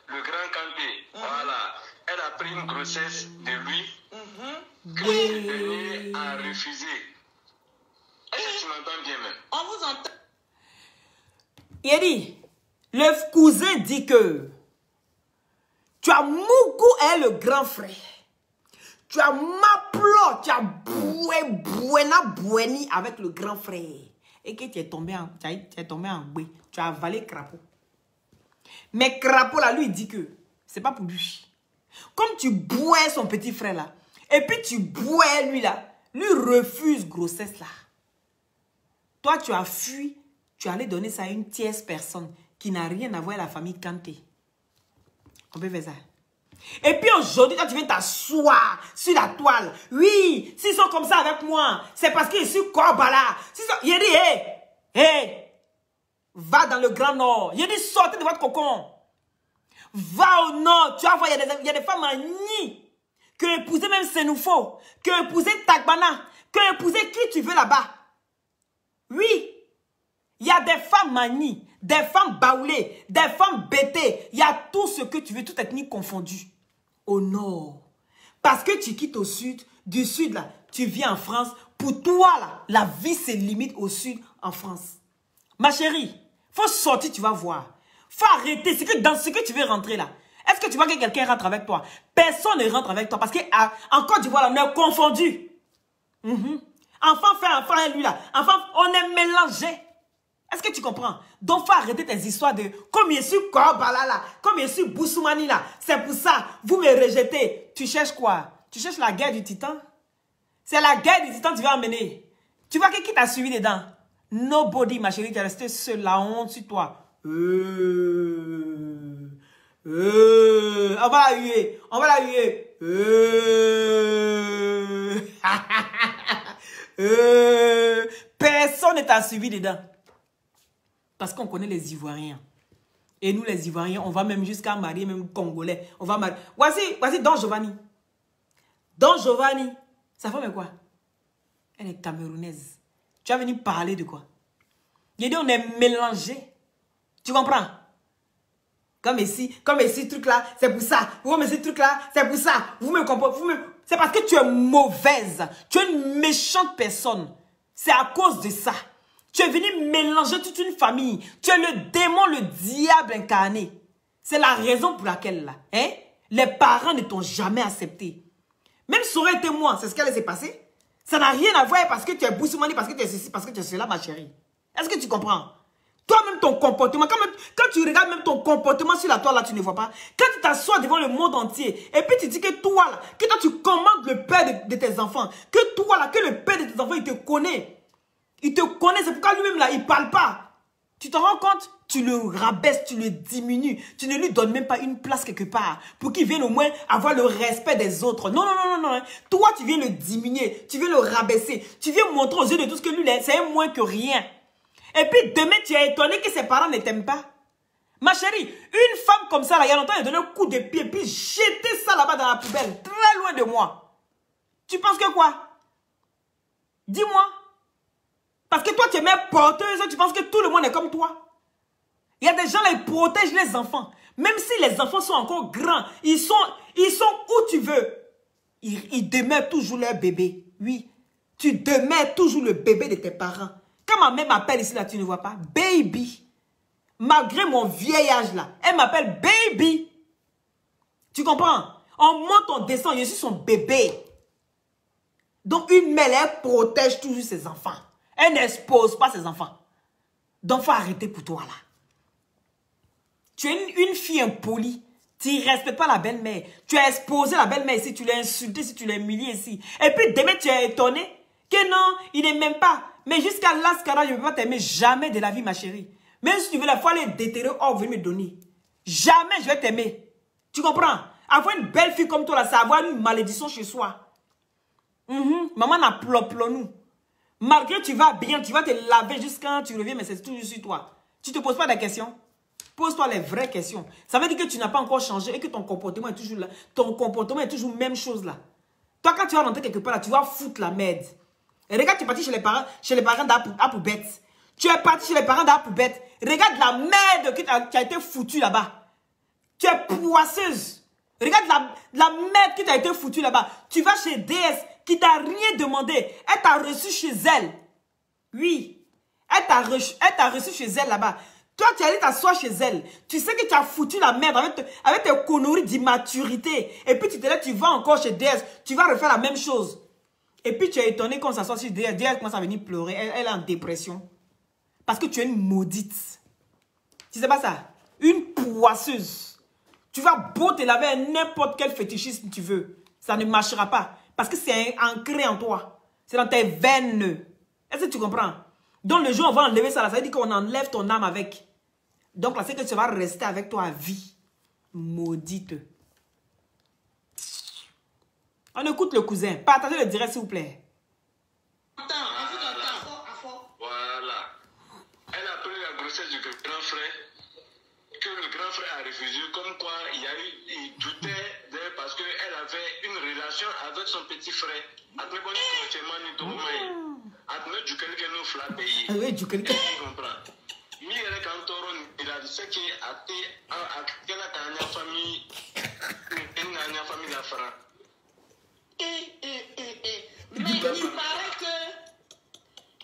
Le grand Kanté. Voilà. Elle a pris une grossesse de lui que le dernier a refusé. Est-ce que tu m'entends bien même? On vous entend. Il a dit, le cousin dit que tu as Moukou est le grand frère. Tu as Maplo, tu as Boueni avec le grand frère. Et que tu es tombé en bouée. Tu as avalé crapaud. Mais crapaud là, lui, il dit que c'est pas pour lui. Comme tu bois son petit frère là, et puis tu bois lui là, lui refuse grossesse là. Toi, tu as fui, tu allais donner ça à une tierce personne qui n'a rien à voir avec la famille Kanté. On peut faire ça. Et puis aujourd'hui, quand tu viens t'asseoir sur la toile, oui, s'ils sont comme ça avec moi, c'est parce qu'ils sont Korbala. Il a dit, hé, va dans le Grand Nord. Il a dit, sortez de votre cocon. Va au nord, tu vas voir, il y a des femmes à Ni, que épouser même Senoufo, que épouser Tagbana, que épouser qui tu veux là-bas. Oui, il y a des femmes Mani, des femmes baoulées, des femmes bêtées. Il y a tout ce que tu veux, toute ethnie confondue. Au nord. Parce que tu quittes au sud, du sud là, tu viens en France. Pour toi là, la vie se limite au sud en France. Ma chérie, faut sortir, tu vas voir. Faut arrêter. C'est que dans ce que tu veux rentrer là. Est-ce que tu vois que quelqu'un rentre avec toi? Personne ne rentre avec toi. Parce qu'en Côte d'Ivoire, on est confondu. Enfant fait enfant et lui là. Enfant, on est mélangé. Est-ce que tu comprends? Donc, faut arrêter tes histoires de comme je suis Korbala là, comme je suis Boussoumani là. C'est pour ça, vous me rejetez. Tu cherches quoi? Tu cherches la guerre du titan? C'est la guerre du titan que tu vas emmener. Tu vois qui t'a suivi dedans? Nobody, ma chérie, tu es resté seul, la honte sur toi. On va la huer. On va la huer. Personne ne t'a suivi dedans. Parce qu'on connaît les Ivoiriens. Et nous, les Ivoiriens, on va même jusqu'à marier même Congolais. On va marier. Voici Don Giovanni. Don Giovanni. Sa femme est quoi? Elle est camerounaise. Tu as venu parler de quoi? Il dit on est mélangés. Tu comprends? Comme ici, truc là, c'est pour ça. Comme ici, truc là, c'est pour ça. Vous me comprenez? C'est parce que tu es mauvaise. Tu es une méchante personne. C'est à cause de ça. Tu es venu mélanger toute une famille. Tu es le démon, le diable incarné. C'est la raison pour laquelle, là, hein, les parents ne t'ont jamais accepté. Même si ça aurait été moi, c'est ce qu'elle s'est passé. Ça n'a rien à voir parce que tu es Boussoumani, parce que tu es ceci, parce que tu es cela, ma chérie. Est-ce que tu comprends? Toi-même, ton comportement, quand tu regardes même ton comportement sur la toile, là, tu ne vois pas. Quand tu t'assois devant le monde entier, et puis tu dis que toi, là, que toi, tu commandes le père de tes enfants, que toi, là, que le père de tes enfants, il te connaît. Il te connaît, c'est pourquoi lui-même, là, il ne parle pas. Tu te rends compte? Tu le rabaisses, tu le diminues. Tu ne lui donnes même pas une place quelque part pour qu'il vienne au moins avoir le respect des autres. Non, non, non, non, non. Toi, tu viens le diminuer, tu viens le rabaisser. Tu viens montrer aux yeux de tous que lui, c'est moins que rien. Et puis demain, tu es étonné que ses parents ne t'aiment pas. Ma chérie, une femme comme ça, là, il y a longtemps, elle a donné un coup de pied, puis jeter ça là-bas dans la poubelle, très loin de moi. Tu penses que quoi? Dis-moi. Parce que toi, tu es même porteuse, tu penses que tout le monde est comme toi. Il y a des gens là, ils protègent les enfants. Même si les enfants sont encore grands, ils sont où tu veux. Ils demeurent toujours leur bébé. Oui, tu demeures toujours le bébé de tes parents. Quand ma mère m'appelle ici, là, tu ne vois pas. Baby. Malgré mon vieil âge, là, elle m'appelle baby. Tu comprends? On monte, on descend, je suis son bébé. Donc, une mère, elle protège toujours ses enfants. Elle n'expose pas ses enfants. Donc, il faut arrêter pour toi, là. Tu es une fille impolie. Tu ne respectes pas la belle-mère. Tu as exposé la belle-mère ici, tu l'as insultée ici, tu l'as humiliée ici. Et puis, demain, tu es étonné que non, il n'est même pas. Mais jusqu'à l'ascara, je ne peux pas t'aimer jamais de la vie, ma chérie. Même si tu veux la fois les déterrer, oh, venez me donner. Jamais je vais t'aimer. Tu comprends? Avoir une belle fille comme toi, là, c'est avoir une malédiction chez soi. Maman n'a nous. Malgré que tu vas bien, tu vas te laver jusqu'à quand tu reviens, mais c'est toujours sur toi. Tu ne te poses pas des questions. Pose-toi les vraies questions. Ça veut dire que tu n'as pas encore changé et que ton comportement est toujours là. Ton comportement est toujours la même chose là. Toi, quand tu vas rentrer quelque part là, tu vas foutre la merde. Et regarde, tu es parti chez les parents d'Apoubette. Tu es parti chez les parents d'Apoubette. Regarde la merde qui a été foutue là-bas. Tu es poisseuse. Regarde la merde qui t'a été foutue là-bas. Tu vas chez DS qui t'a rien demandé. Elle t'a reçu chez elle. Oui. Elle t'a reçu chez elle là-bas. Toi, tu es allé t'asseoir chez elle. Tu sais que tu as foutu la merde avec tes conneries d'immaturité. Et puis tu te lèves, tu vas encore chez DS. Tu vas refaire la même chose. Et puis tu es étonné quand ça s'assoit chez DS. DS commence à venir pleurer. Elle est en dépression. Parce que tu es une maudite. Tu sais pas ça? Une poisseuse. Tu vas beau te laver à n'importe quel fétichisme tu veux. Ça ne marchera pas. Parce que c'est ancré en toi. C'est dans tes veines. Est-ce que tu comprends? Donc le jour où on va enlever ça, là, ça veut dire qu'on enlève ton âme avec. Donc là, c'est que tu vas rester avec toi à vie. Maudite. On écoute le cousin. Partagez le direct, s'il vous plaît. Voilà. Elle a pris la grossesse du grand frère. Que le grand frère a refusé. Comme quoi, il doutait d'elle parce qu'elle avait une relation avec son petit frère. Oui, du quelqu'un. Mais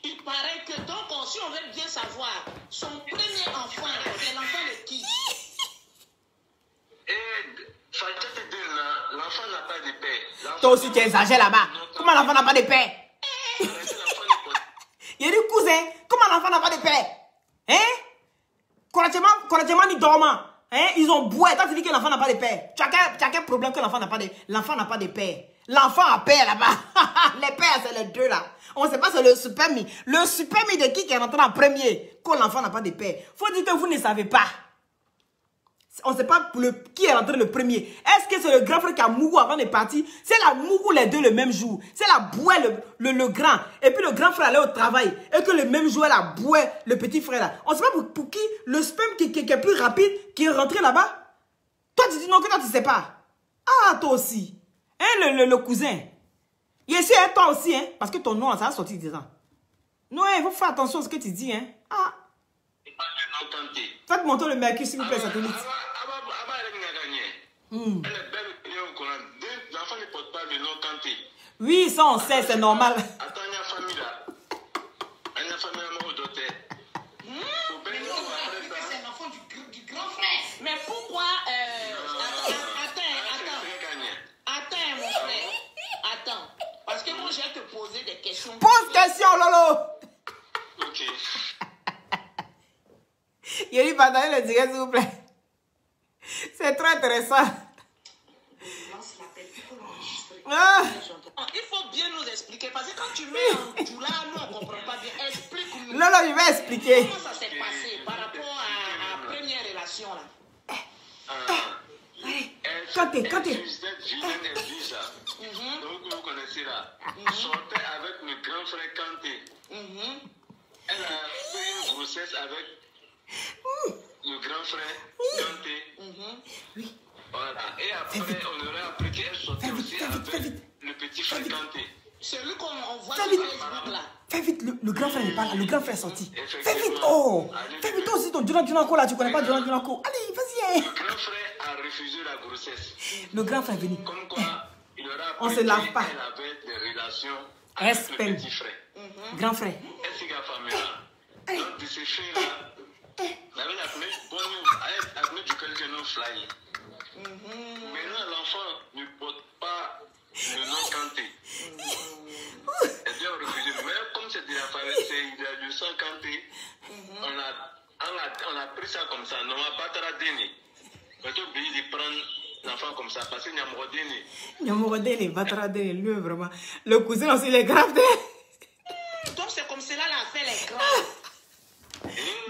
il paraît que donc si on veut bien savoir, son premier enfant, c'est l'enfant de qui? L'enfant n'a pas de père. Toi aussi, tu exagères là-bas. Comment l'enfant n'a pas de père? Il y a des cousins. Comment l'enfant n'a pas de père? Hein? Correctement, ni dormant. Hein? Ils ont boué. Toi, tu dis que l'enfant n'a pas de père. Tu as quel problème que l'enfant n'a pas de père? L'enfant a père là-bas. Les pères, c'est les deux là. On ne sait pas, c'est le supermi. Le supermi de qui est rentré en premier? Que l'enfant n'a pas de père. Faut dire que vous ne savez pas. On ne sait pas qui est rentré le premier. Est-ce que c'est le grand frère qui a mouru avant de partir? C'est la mouru les deux le même jour. C'est la bouée le grand. Et puis le grand frère allait au travail. Et que le même jour, elle a boué le petit frère là. On ne sait pas pour qui le sperme qui est plus rapide qui est rentré là-bas. Toi, tu dis non, que toi, tu ne sais pas. Ah, toi aussi. Hein, le cousin. Et ici, hein, toi aussi, hein. Parce que ton nom, ça a sorti dedans. Non, il faut faire attention à ce que tu dis, hein. Ah. Faites monter le mercure, s'il vous plaît, satellite. Elle est belle, l'enfant ne porte pas le nom Kanté. Oui, ça on sait, c'est normal. Attends, il y a famille là. Il y a famille à mon docteur. C'est l'enfant du grand frère. Mais pourquoi Attends, mon frère. Attends. Parce que moi, j'ai te poser des questions. Pose question, Lolo. Ok. Il lui partage le direct, s'il vous plaît. C'est très intéressant. Ah. Il faut bien nous expliquer. Parce que quand tu mets en doula, nous, on ne comprend pas bien. Explique-nous. Non, je vais expliquer. Comment ça s'est passé par rapport à la première relation là? Quand t'es. Donc, vous connaissez là. Sortait avec le grand frère Kanté. Elle a fait une grossesse avec le grand frère Kanté. Oui. Voilà. Et après, on aurait appris qu'elle sortait aussi avec le petit frère Kanté. Celui qu'on voit sur Facebook là. Fais vite, le grand frère n'est pas là. Le grand frère est sorti. Fais vite, oh. Fais vite, toi aussi, ton Djonako là, tu connais pas Djonako. Allez, vas-y. Le grand frère a refusé la grossesse. Le grand frère est venu. Comme quoi, il aura on se lave pas. Elle avait des relations avec le petit frère. Grand frère. Est-ce qu'il y a famille là? Donc, de ces filles-là, il avait appelé du quelqu'un nous fly. Maintenant, l'enfant ne porte pas le nom Kanté. Elle vient refuser. Mais comme c'est de la famille, il a du sang Kanté, on a pris ça comme ça. Non, on va pas traduire. Mais tu es obligé de prendre l'enfant comme ça parce qu'il y a Morodéni. Nyamorodéni, Batradéni, lui vraiment. Le cousin aussi, il est grave. Donc c'est comme cela l'affaire est grave.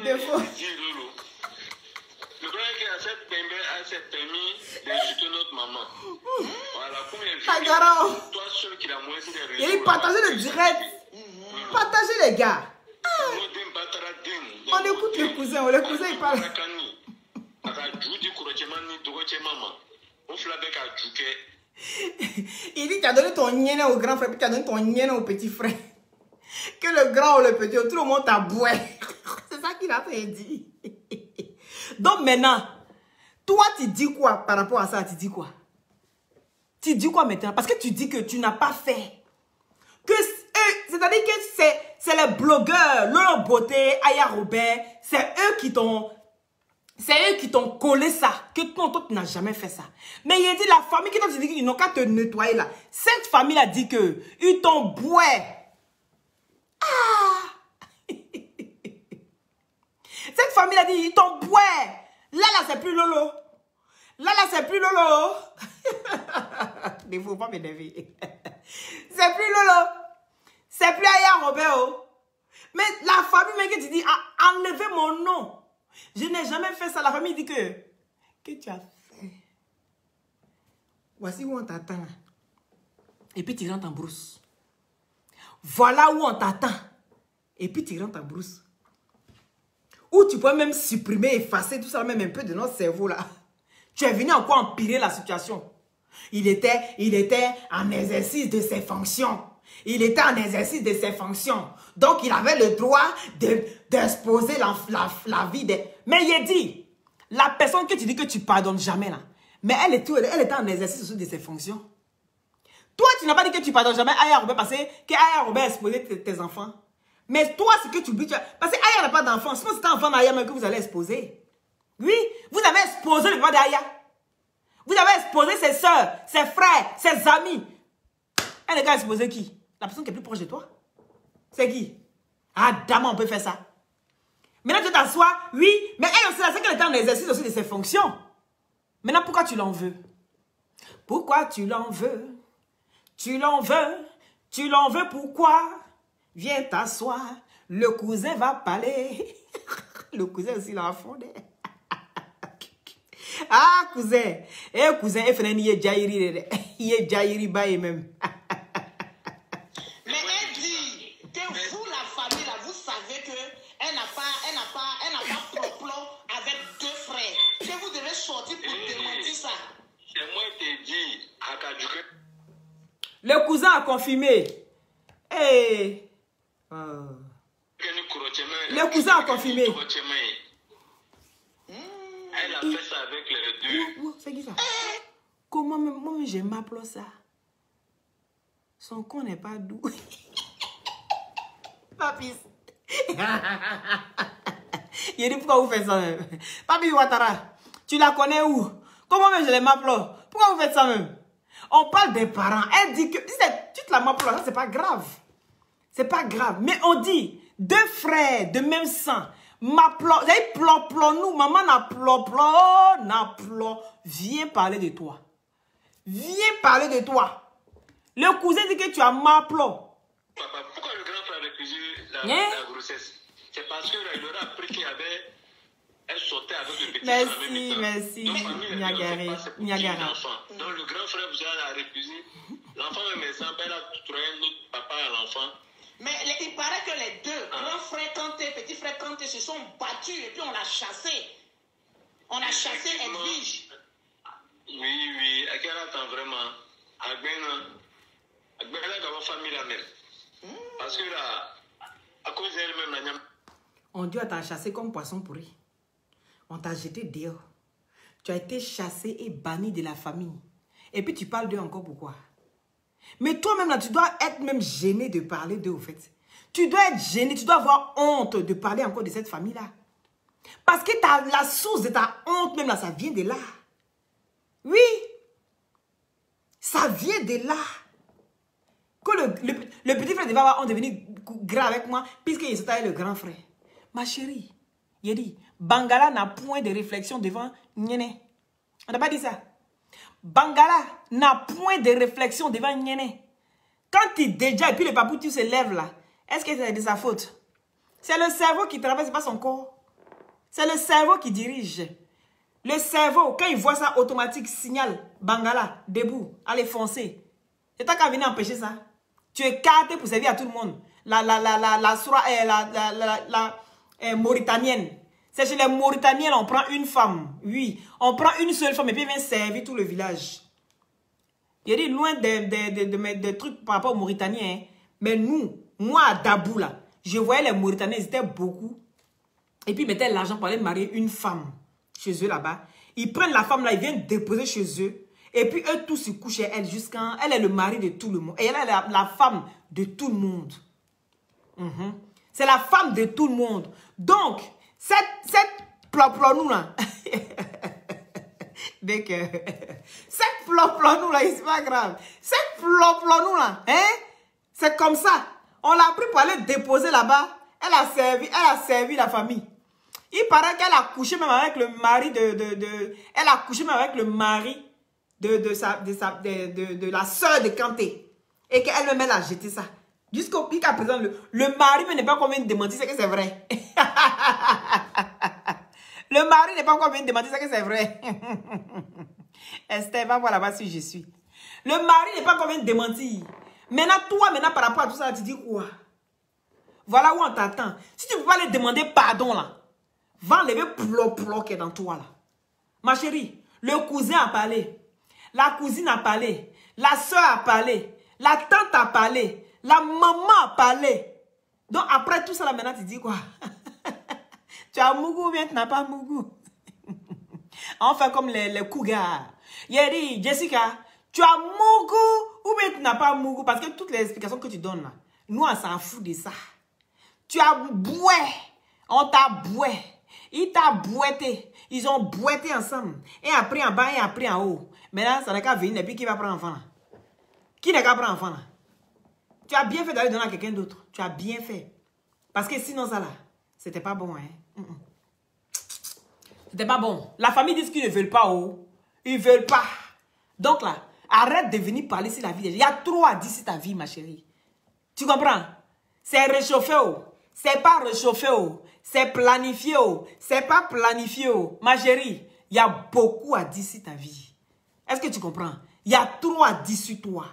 Des fois. Le grand qui a cette permis d'insulter notre maman. Voilà, comme il toi seul qui l'a moins de il partageait le direct. Partagez les gars. On écoute le cousin il parle. Il dit tu as donné ton nienne au grand frère, puis tu as donné ton nienne au petit frère. Que le grand ou le petit, tout le monde t'a boué. C'est ça qu'il a fait dit. Donc maintenant, toi tu dis quoi par rapport à ça? Tu dis quoi? Tu dis quoi maintenant? Parce que tu dis que tu n'as pas fait. C'est-à-dire que c'est les blogueurs, Lolo Beauté, Aya Robert, c'est eux qui t'ont collé ça. Que toi, tu n'as jamais fait ça. Mais il dit la famille qui t'a dit qu'ils n'ont qu'à te nettoyer là. Cette famille a dit que ils t'ont boué. Ah! Cette famille a dit ils t'ont boué. Là, c'est plus Lolo. Là, c'est plus Lolo. Il ne faut pas m'énerver. C'est plus Lolo. C'est plus Aya Robert. Mais la famille, mais que tu dis, enlevez mon nom. Je n'ai jamais fait ça. La famille dit que tu as fait. Voici où on t'attend. Et puis tu rentres en brousse. Voilà où on t'attend. Et puis tu rentres en brousse. Ou tu peux même supprimer, effacer tout ça, même un peu de notre cerveau là. Tu es venu encore empirer la situation. Il était en exercice de ses fonctions. Il était en exercice de ses fonctions. Donc, il avait le droit d'exposer la vie de... Mais il dit, la personne que tu dis que tu pardonnes jamais là, mais elle était en exercice aussi de ses fonctions. Toi, tu n'as pas dit que tu pardonnes jamais Aya Robert parce que Aya Robert a exposé tes enfants. Mais toi, ce que tu oublies, parce que Aya n'a pas d'enfant. Sinon, c'est un enfant d'Aya même que vous allez exposer. Oui, vous avez exposé le droit d'Aya. Vous avez exposé ses soeurs, ses frères, ses amis. Elle est exposé qui? La personne qui est plus proche de toi. C'est qui? Ah, dame, on peut faire ça. Maintenant, tu t'assois. Oui, mais elle aussi, c'est qu'elle était en exercice aussi de ses fonctions. Maintenant, pourquoi tu l'en veux? Pourquoi tu l'en veux? Tu l'en veux? Tu l'en veux pourquoi? Viens t'asseoir. Le cousin va parler. Le cousin aussi, il a fondé. Ah, cousin. Eh, cousin, il est jairi. Il est jairi baye même. Mais elle dit que vous, la famille, là, vous savez qu'elle n'a pas complot avec deux frères. Que vous devez sortir pour démentir ça. C'est moi qui t'ai dit à Kadjouké. Le cousin a confirmé. Hey. Le cousin a confirmé. Elle a fait ça avec les deux. C'est qui ça? Comment moi je m'appelle ça? Son con n'est pas doux. Papi. Il dit pourquoi vous faites ça même? Papi Ouattara, tu la connais où? Comment même je les m'appelle? Pourquoi vous faites ça même? On parle des parents. Elle dit que tu te la m'appelles, ça c'est pas grave. C'est pas grave. Mais on dit deux frères de même sang. Nous, maman n'a viens parler de toi. Viens parler de toi. Le cousin dit que tu as m'applaudir. Papa, pourquoi le grand frère a refusé la grossesse? C'est parce qu'il aurait appris qu'il y avait... Elle sortait avec le petit. Merci. Niagara. Donc le grand frère vous a refusé. L'enfant même exemple, elle a trouvé notre papa à l'enfant. Mais il paraît que les deux, grand frère Kanté, petit frère Kanté, se sont battus et puis on l'a chassé. On a chassé Edwige. Oui, à quel attend vraiment? À Gbena, dans ma famille là même. Parce que là, à cause d'elle-même, On Dieu t'a chassé comme poisson pourri. On t'a jeté dehors. Tu as été chassé et banni de la famille. Et puis tu parles d'eux encore pourquoi? Mais toi-même là, tu dois être même gêné de parler d'eux au fait. Tu dois être gêné, tu dois avoir honte de parler encore de cette famille-là. Parce que la source de ta honte même là, ça vient de là. Oui. Ça vient de là. Quand le petit frère de Baba ont devenu grand avec moi, puisqu'il s'est taillé le grand frère. Ma chérie, il a dit, Bangala n'a point de réflexion devant Nyene. On n'a pas dit ça. Bangala n'a point de réflexion devant Nyene. Quand il déjà, et puis le papou, tu se lève là, est-ce que c'est de sa faute? C'est le cerveau qui travaille, ce n'est pas son corps. C'est le cerveau qui dirige. Le cerveau, quand il voit ça automatique, signale, Bangala, debout, allez foncer. C'est toi qui as venu empêcher ça. Tu es carté pour servir à tout le monde. La Mauritanienne. C'est chez les Mauritaniens, on prend une femme. Oui, on prend une seule femme et puis il vient servir tout le village. Il y a dit loin de trucs par rapport aux Mauritaniens. Hein. Mais nous, moi à Dabou là, je voyais les Mauritaniens, ils étaient beaucoup. Et puis ils mettaient l'argent pour aller marier une femme chez eux là-bas. Ils prennent la femme là, ils viennent déposer chez eux. Et puis eux tous se couchent chez elle jusqu'à... Elle est le mari de tout le monde. Et elle est la femme de tout le monde. C'est la femme de tout le monde. Donc, cette ploplonou là... Dès que... Cette ploplonou là, c'est pas grave. Cette ploplonou là, hein? C'est comme ça. On l'a pris pour aller déposer là-bas. Elle a servi la famille. Il paraît qu'elle a couché même avec le mari elle a couché même avec le mari de la sœur de Kanté. Et qu'elle-même, elle a jeté ça. Jusqu'à présent, le mari n'est pas convaincu de démentir, c'est que c'est vrai. Le mari n'est pas convaincu de démentir, c'est que c'est vrai. Esther, va voir là-bas si je suis. Le mari n'est pas convaincu de démentir. Maintenant, toi, par rapport à tout ça, tu dis quoi? Voilà où on t'attend. Si tu ne peux pas lui demander pardon, là, va enlever plop qui est dans toi, là. Ma chérie, le cousin a parlé. La cousine a parlé. La soeur a parlé. La tante a parlé. La maman a parlé. Donc, après tout ça, là, maintenant, tu dis quoi? Tu as Mougou ou bien tu n'as pas Mougou? Enfin, comme les cougars. Il a dit, Jessica, tu as Mougou ou bien tu n'as pas Mougou? Parce que toutes les explications que tu donnes, là, nous, on s'en fout de ça. Tu as boué. On t'a boué. Il t'a bouetté. Ils ont bouetté ensemble. Et après en bas et après en haut. Maintenant, ça n'a qu'à venir. Et puis qui va prendre enfant là? Qui n'a qu'à prendre enfant là? Tu as bien fait d'aller donner à quelqu'un d'autre. Tu as bien fait. Parce que sinon ça là, c'était pas bon. Hein? C'était pas bon. La famille dit qu'ils ne veulent pas. Oh. Ils veulent pas. Donc là, arrête de venir parler sur la vie. Il y a trop à dire sur ta vie, ma chérie. Tu comprends? C'est réchauffé. Oh. C'est pas réchauffé. Oh. C'est planifié. Oh. C'est pas planifié. Oh. Ma chérie, il y a beaucoup à dire sur ta vie. Est-ce que tu comprends? Il y a trop à dire sur toi.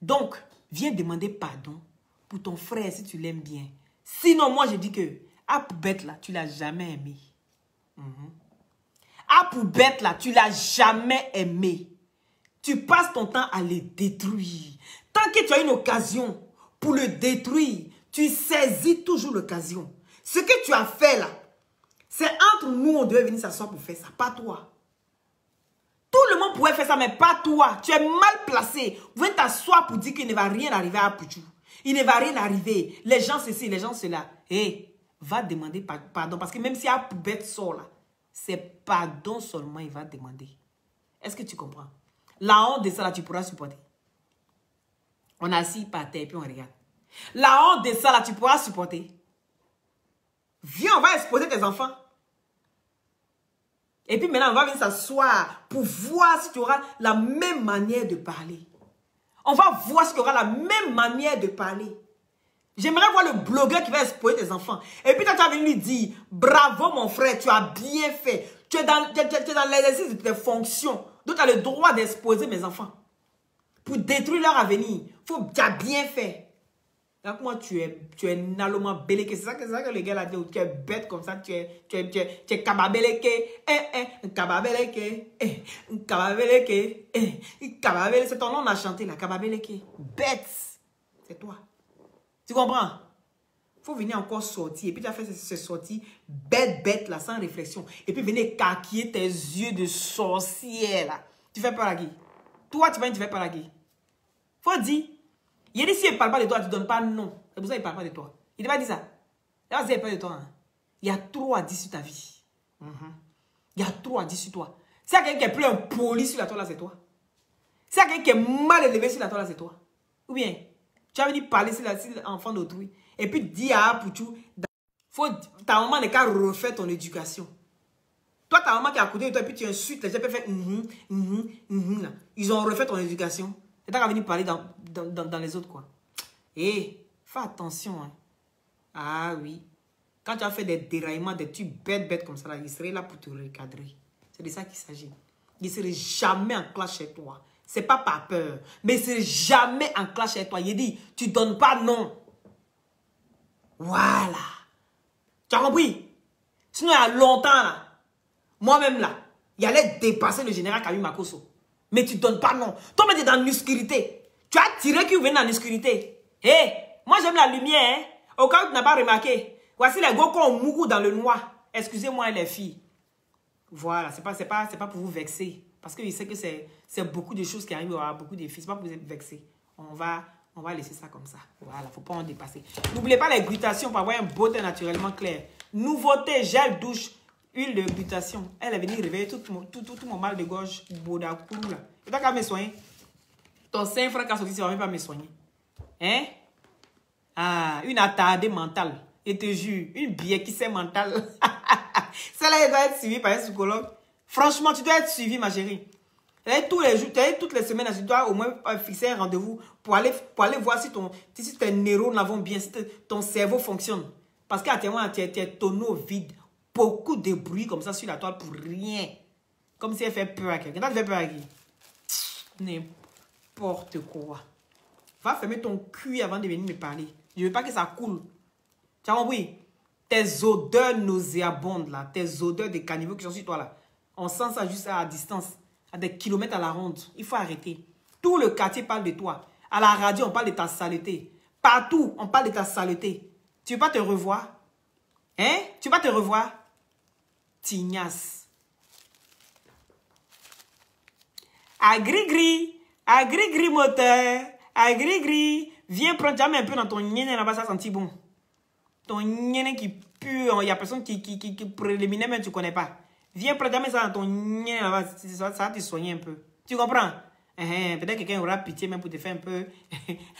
Donc, viens demander pardon pour ton frère si tu l'aimes bien. Sinon, moi, je dis que Apoubette, là, tu l'as jamais aimé. Apoubette, là, tu l'as jamais aimé. Tu passes ton temps à le détruire. Tant que tu as une occasion pour le détruire, tu saisis toujours l'occasion. Ce que tu as fait, là, c'est entre nous, on devait venir s'asseoir pour faire ça, pas toi. Tout le monde pouvait faire ça, mais pas toi. Tu es mal placé. Vous venez t'asseoir pour dire qu'il ne va rien arriver à Poudjou. Il ne va rien arriver. Les gens ceci, les gens cela. Hé, va demander pardon. Parce que même si Apoubette sort là, c'est pardon seulement il va demander. Est-ce que tu comprends? La honte de ça là, tu pourras supporter. On est assis par terre et puis on regarde. La honte de ça là, tu pourras supporter. Viens, on va exposer tes enfants. Et puis maintenant, on va venir s'asseoir pour voir si tu auras la même manière de parler. On va voir si tu auras la même manière de parler. J'aimerais voir le blogueur qui va exposer tes enfants. Et puis toi, tu vas venir lui dire, bravo mon frère, tu as bien fait. Tu es dans l'exercice de tes fonctions. Donc tu as le droit d'exposer mes enfants. Pour détruire leur avenir. Tu as bien fait. Donc moi, tu es naloma beleke. C'est ça que le gars l'a dit. Tu es bête comme ça. Tu es kababeleke. Kababeleke. Kababeleke. Kababeleke. C'est ton nom, on a chanté là. Kababeleke. Bête. C'est toi. Tu comprends? faut venir encore sortir. Et puis tu as fait ces sorties bête là, sans réflexion. Et puis venir caquiller tes yeux de sorcière là. Tu fais peur à qui? Toi, tu fais peur à qui? Faut dire. Il dit si il ne parle pas de toi, tu ne donnes pas non. C'est pour ça qu'il ne parle pas de toi. Il ne t'a pas dit ça. Il n'a pas peur de toi. Hein. Il y a trop à dire sur ta vie. Il y a trop à dire sur toi. Si il y a quelqu'un qui est plus impoli sur la toile, là, c'est toi. Si il y a quelqu'un qui est mal élevé sur la toile, là, c'est toi. Ou bien, tu as venu parler sur l'enfant d'autrui. Et puis, dire à Pouchou, ta maman n'est qu'à refaire ton éducation. Toi, ta maman qui est à côté de toi, et puis tu insultes, les gens peuvent faire là. Ils ont refait ton éducation. Et tu as venir parler dans les autres, quoi. Et fais attention. Hein. Ah oui. Quand tu as fait des déraillements, des trucs bêtes comme ça, là, il serait là pour te recadrer. C'est de ça qu'il s'agit. Il ne serait jamais en clash chez toi. Ce n'est pas par peur. Mais il ne serait jamais en clash chez toi. Il dit, tu ne donnes pas non. Voilà. Tu as compris? Sinon, il y a longtemps, là, moi-même, là, il allait dépasser le général Kayu Makosso. Mais tu ne donnes pas non. Toi, tu es dans l'obscurité. Tu as tiré qu'il venait dans l'obscurité. Hé, moi, j'aime la lumière. Hein? Au cas où tu n'as pas remarqué. Voici les gars qui ont mouru dans le noir. Excusez-moi les filles. Voilà, c'est pas pour vous vexer. Parce que je sais que c'est beaucoup de choses qui arrivent à beaucoup de filles. C'est pas pour vous vexer. On va laisser ça comme ça. Voilà, il ne faut pas en dépasser. N'oubliez pas les glutation pour avoir un beauté naturellement clair. Nouveauté, gel douche, huile de glutation. Elle est venue réveiller tout mon mal de gorge. Bodakoulou là. Et t'as qu'à me soigner. Ton sein frère qui a sorti, ça ne va même pas me soigner. Hein? Ah, une attardée mentale. Et te jure, une biais qui s'est mentale. Celle-là, elle doit être suivie par un psychologue. Franchement, tu dois être suivie, ma chérie. Tous les jours, toutes les semaines, tu dois au moins fixer un rendez-vous pour aller voir si tes neurones vont bien, si ton cerveau fonctionne. Parce qu'actuellement, tu es tonneau vide. Beaucoup de bruit comme ça sur la toile pour rien. Comme si elle fait peur à quelqu'un. Quand tu fais peur à qui? N'importe quoi. Va fermer ton cul avant de venir me parler. Je ne veux pas que ça coule. Tu as compris? Tes odeurs nauséabondes, là, tes odeurs de cannibaux qui sont sur toi, là, on sent ça juste à distance, à des kilomètres à la ronde. Il faut arrêter. Tout le quartier parle de toi. À la radio, on parle de ta saleté. Partout, on parle de ta saleté. Tu ne veux pas te revoir? Hein? Tu vas te revoir? Tignasse. Agri-gris moteur. Agri-gris. Viens prendre, jamais un peu dans ton nienne là-bas, ça sent bon. Ton nienne qui pue, il y a personne qui préliminaire, même tu ne connais pas. Viens prendre ça dans ton nienne là-bas, ça va te soigner un peu. Tu comprends? Peut-être que quelqu'un aura pitié même pour te faire un peu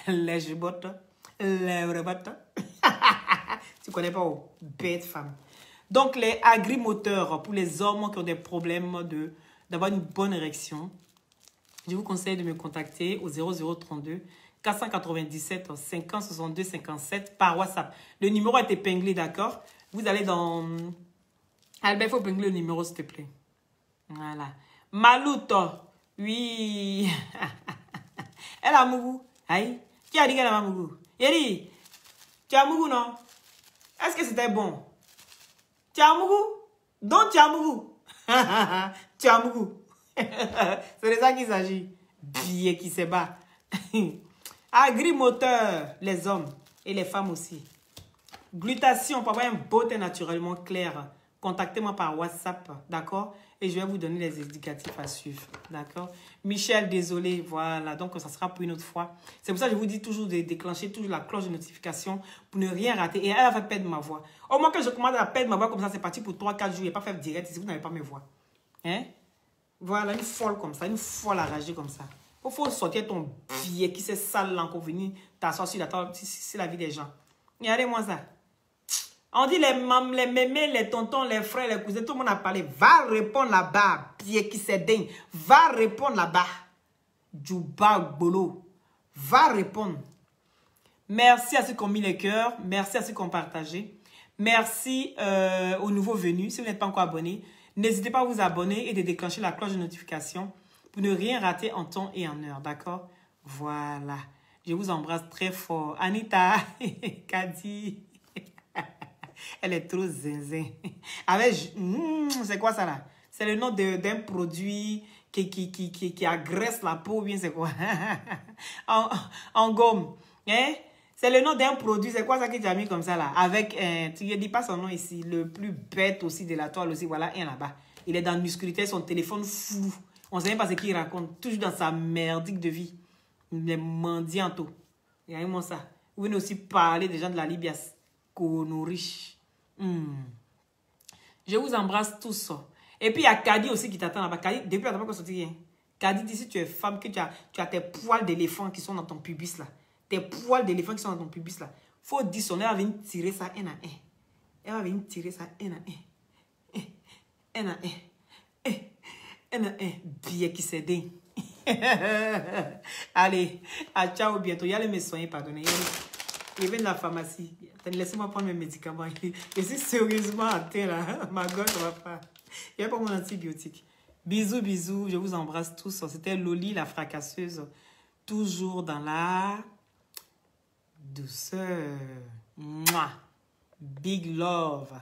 les jebottes. Les rebottes. Tu ne connais pas, oh, bête femme. Donc, les agrimoteurs pour les hommes qui ont des problèmes d'avoir une bonne érection, je vous conseille de me contacter au 0032 497 50 62 57 par WhatsApp. Le numéro est épinglé, d'accord? Vous allez dans... Albert, il faut épingler le numéro, s'il te plaît. Voilà. Malouto. Oui. Elle a mougou. Aïe. Qui a dit qu'elle a mougou? Yeri, tu as mougou, non? Est-ce que c'était bon? Tu as mougou? Donc tu as mougou. Tu as mougou. C'est de ça qu'il s'agit. Billet qui se bat. Agrimoteur, les hommes et les femmes aussi. Glutation pour avoir un beauté naturellement clair. Contactez-moi par WhatsApp, d'accord? Et je vais vous donner les indicatifs à suivre, d'accord? Michel, désolé, voilà. Donc, ça sera pour une autre fois. C'est pour ça que je vous dis toujours de déclencher toujours la cloche de notification pour ne rien rater. Et elle va perdre ma voix. Au moins que je commence à perdre ma voix comme ça, c'est parti pour 3-4 jours. Il n'y a pas faire direct si vous n'avez pas mes voix. Hein? Voilà, une folle comme ça, une folle enragée comme ça. Il faut sortir ton billet qui s'est sale là, encore venir t'asseoir sur la vie des gens. Regardez-moi ça. On dit les mames, les mémés, les tontons, les frères, les cousins, tout le monde a parlé. Va répondre là-bas, pied qui s'est dingue. Va répondre là-bas. Djouba Bolo. Va répondre. Merci à ceux qui ont mis les cœurs. Merci à ceux qui ont partagé. Merci aux nouveaux venus. Si vous n'êtes pas encore abonné, n'hésitez pas à vous abonner et de déclencher la cloche de notification pour ne rien rater en temps et en heure. D'accord? Voilà. Je vous embrasse très fort. Anita, Kadi. Elle est trop zinzin. C'est quoi ça là? C'est le nom d'un produit qui agresse la peau, bien c'est quoi? en gomme. Hein? C'est le nom d'un produit. C'est quoi ça que tu as mis comme ça là? Avec, tu ne dis pas son nom ici. Le plus bête aussi de la toile aussi. Voilà, un là-bas. Il est dans Musculité, son téléphone fou. On ne sait même pas ce qu'il raconte. Toujours dans sa merdique de vie. Il est mendianto. Regardez-moi ça. Vous venez aussi parler des gens de la Libye. Qu'on riche. Je vous embrasse tous. Et puis il y a Kadi aussi qui t'attend là-bas. Kadi, depuis la dernière fois qu'on sortit. Kadi, si tu es femme, que tu as tes poils d'éléphant qui sont dans ton pubis là. Tes poils d'éléphant qui sont dans ton pubis là. Faut dire son, elle va venir tirer ça un à un. Elle va venir tirer ça un à un. Un à un. Un à un. Bien qui s'est dit. Allez, à ciao bientôt. Il y a mes soins, pardonnez. Je viens de la pharmacie. Laissez-moi prendre mes médicaments. Je suis sérieusement atteint là. Ma gorge ne va pas. Il n'y a pas mon antibiotique. Bisous, bisous. Je vous embrasse tous. C'était Loli, la fracasseuse. Toujours dans la douceur. Mouah. Big love.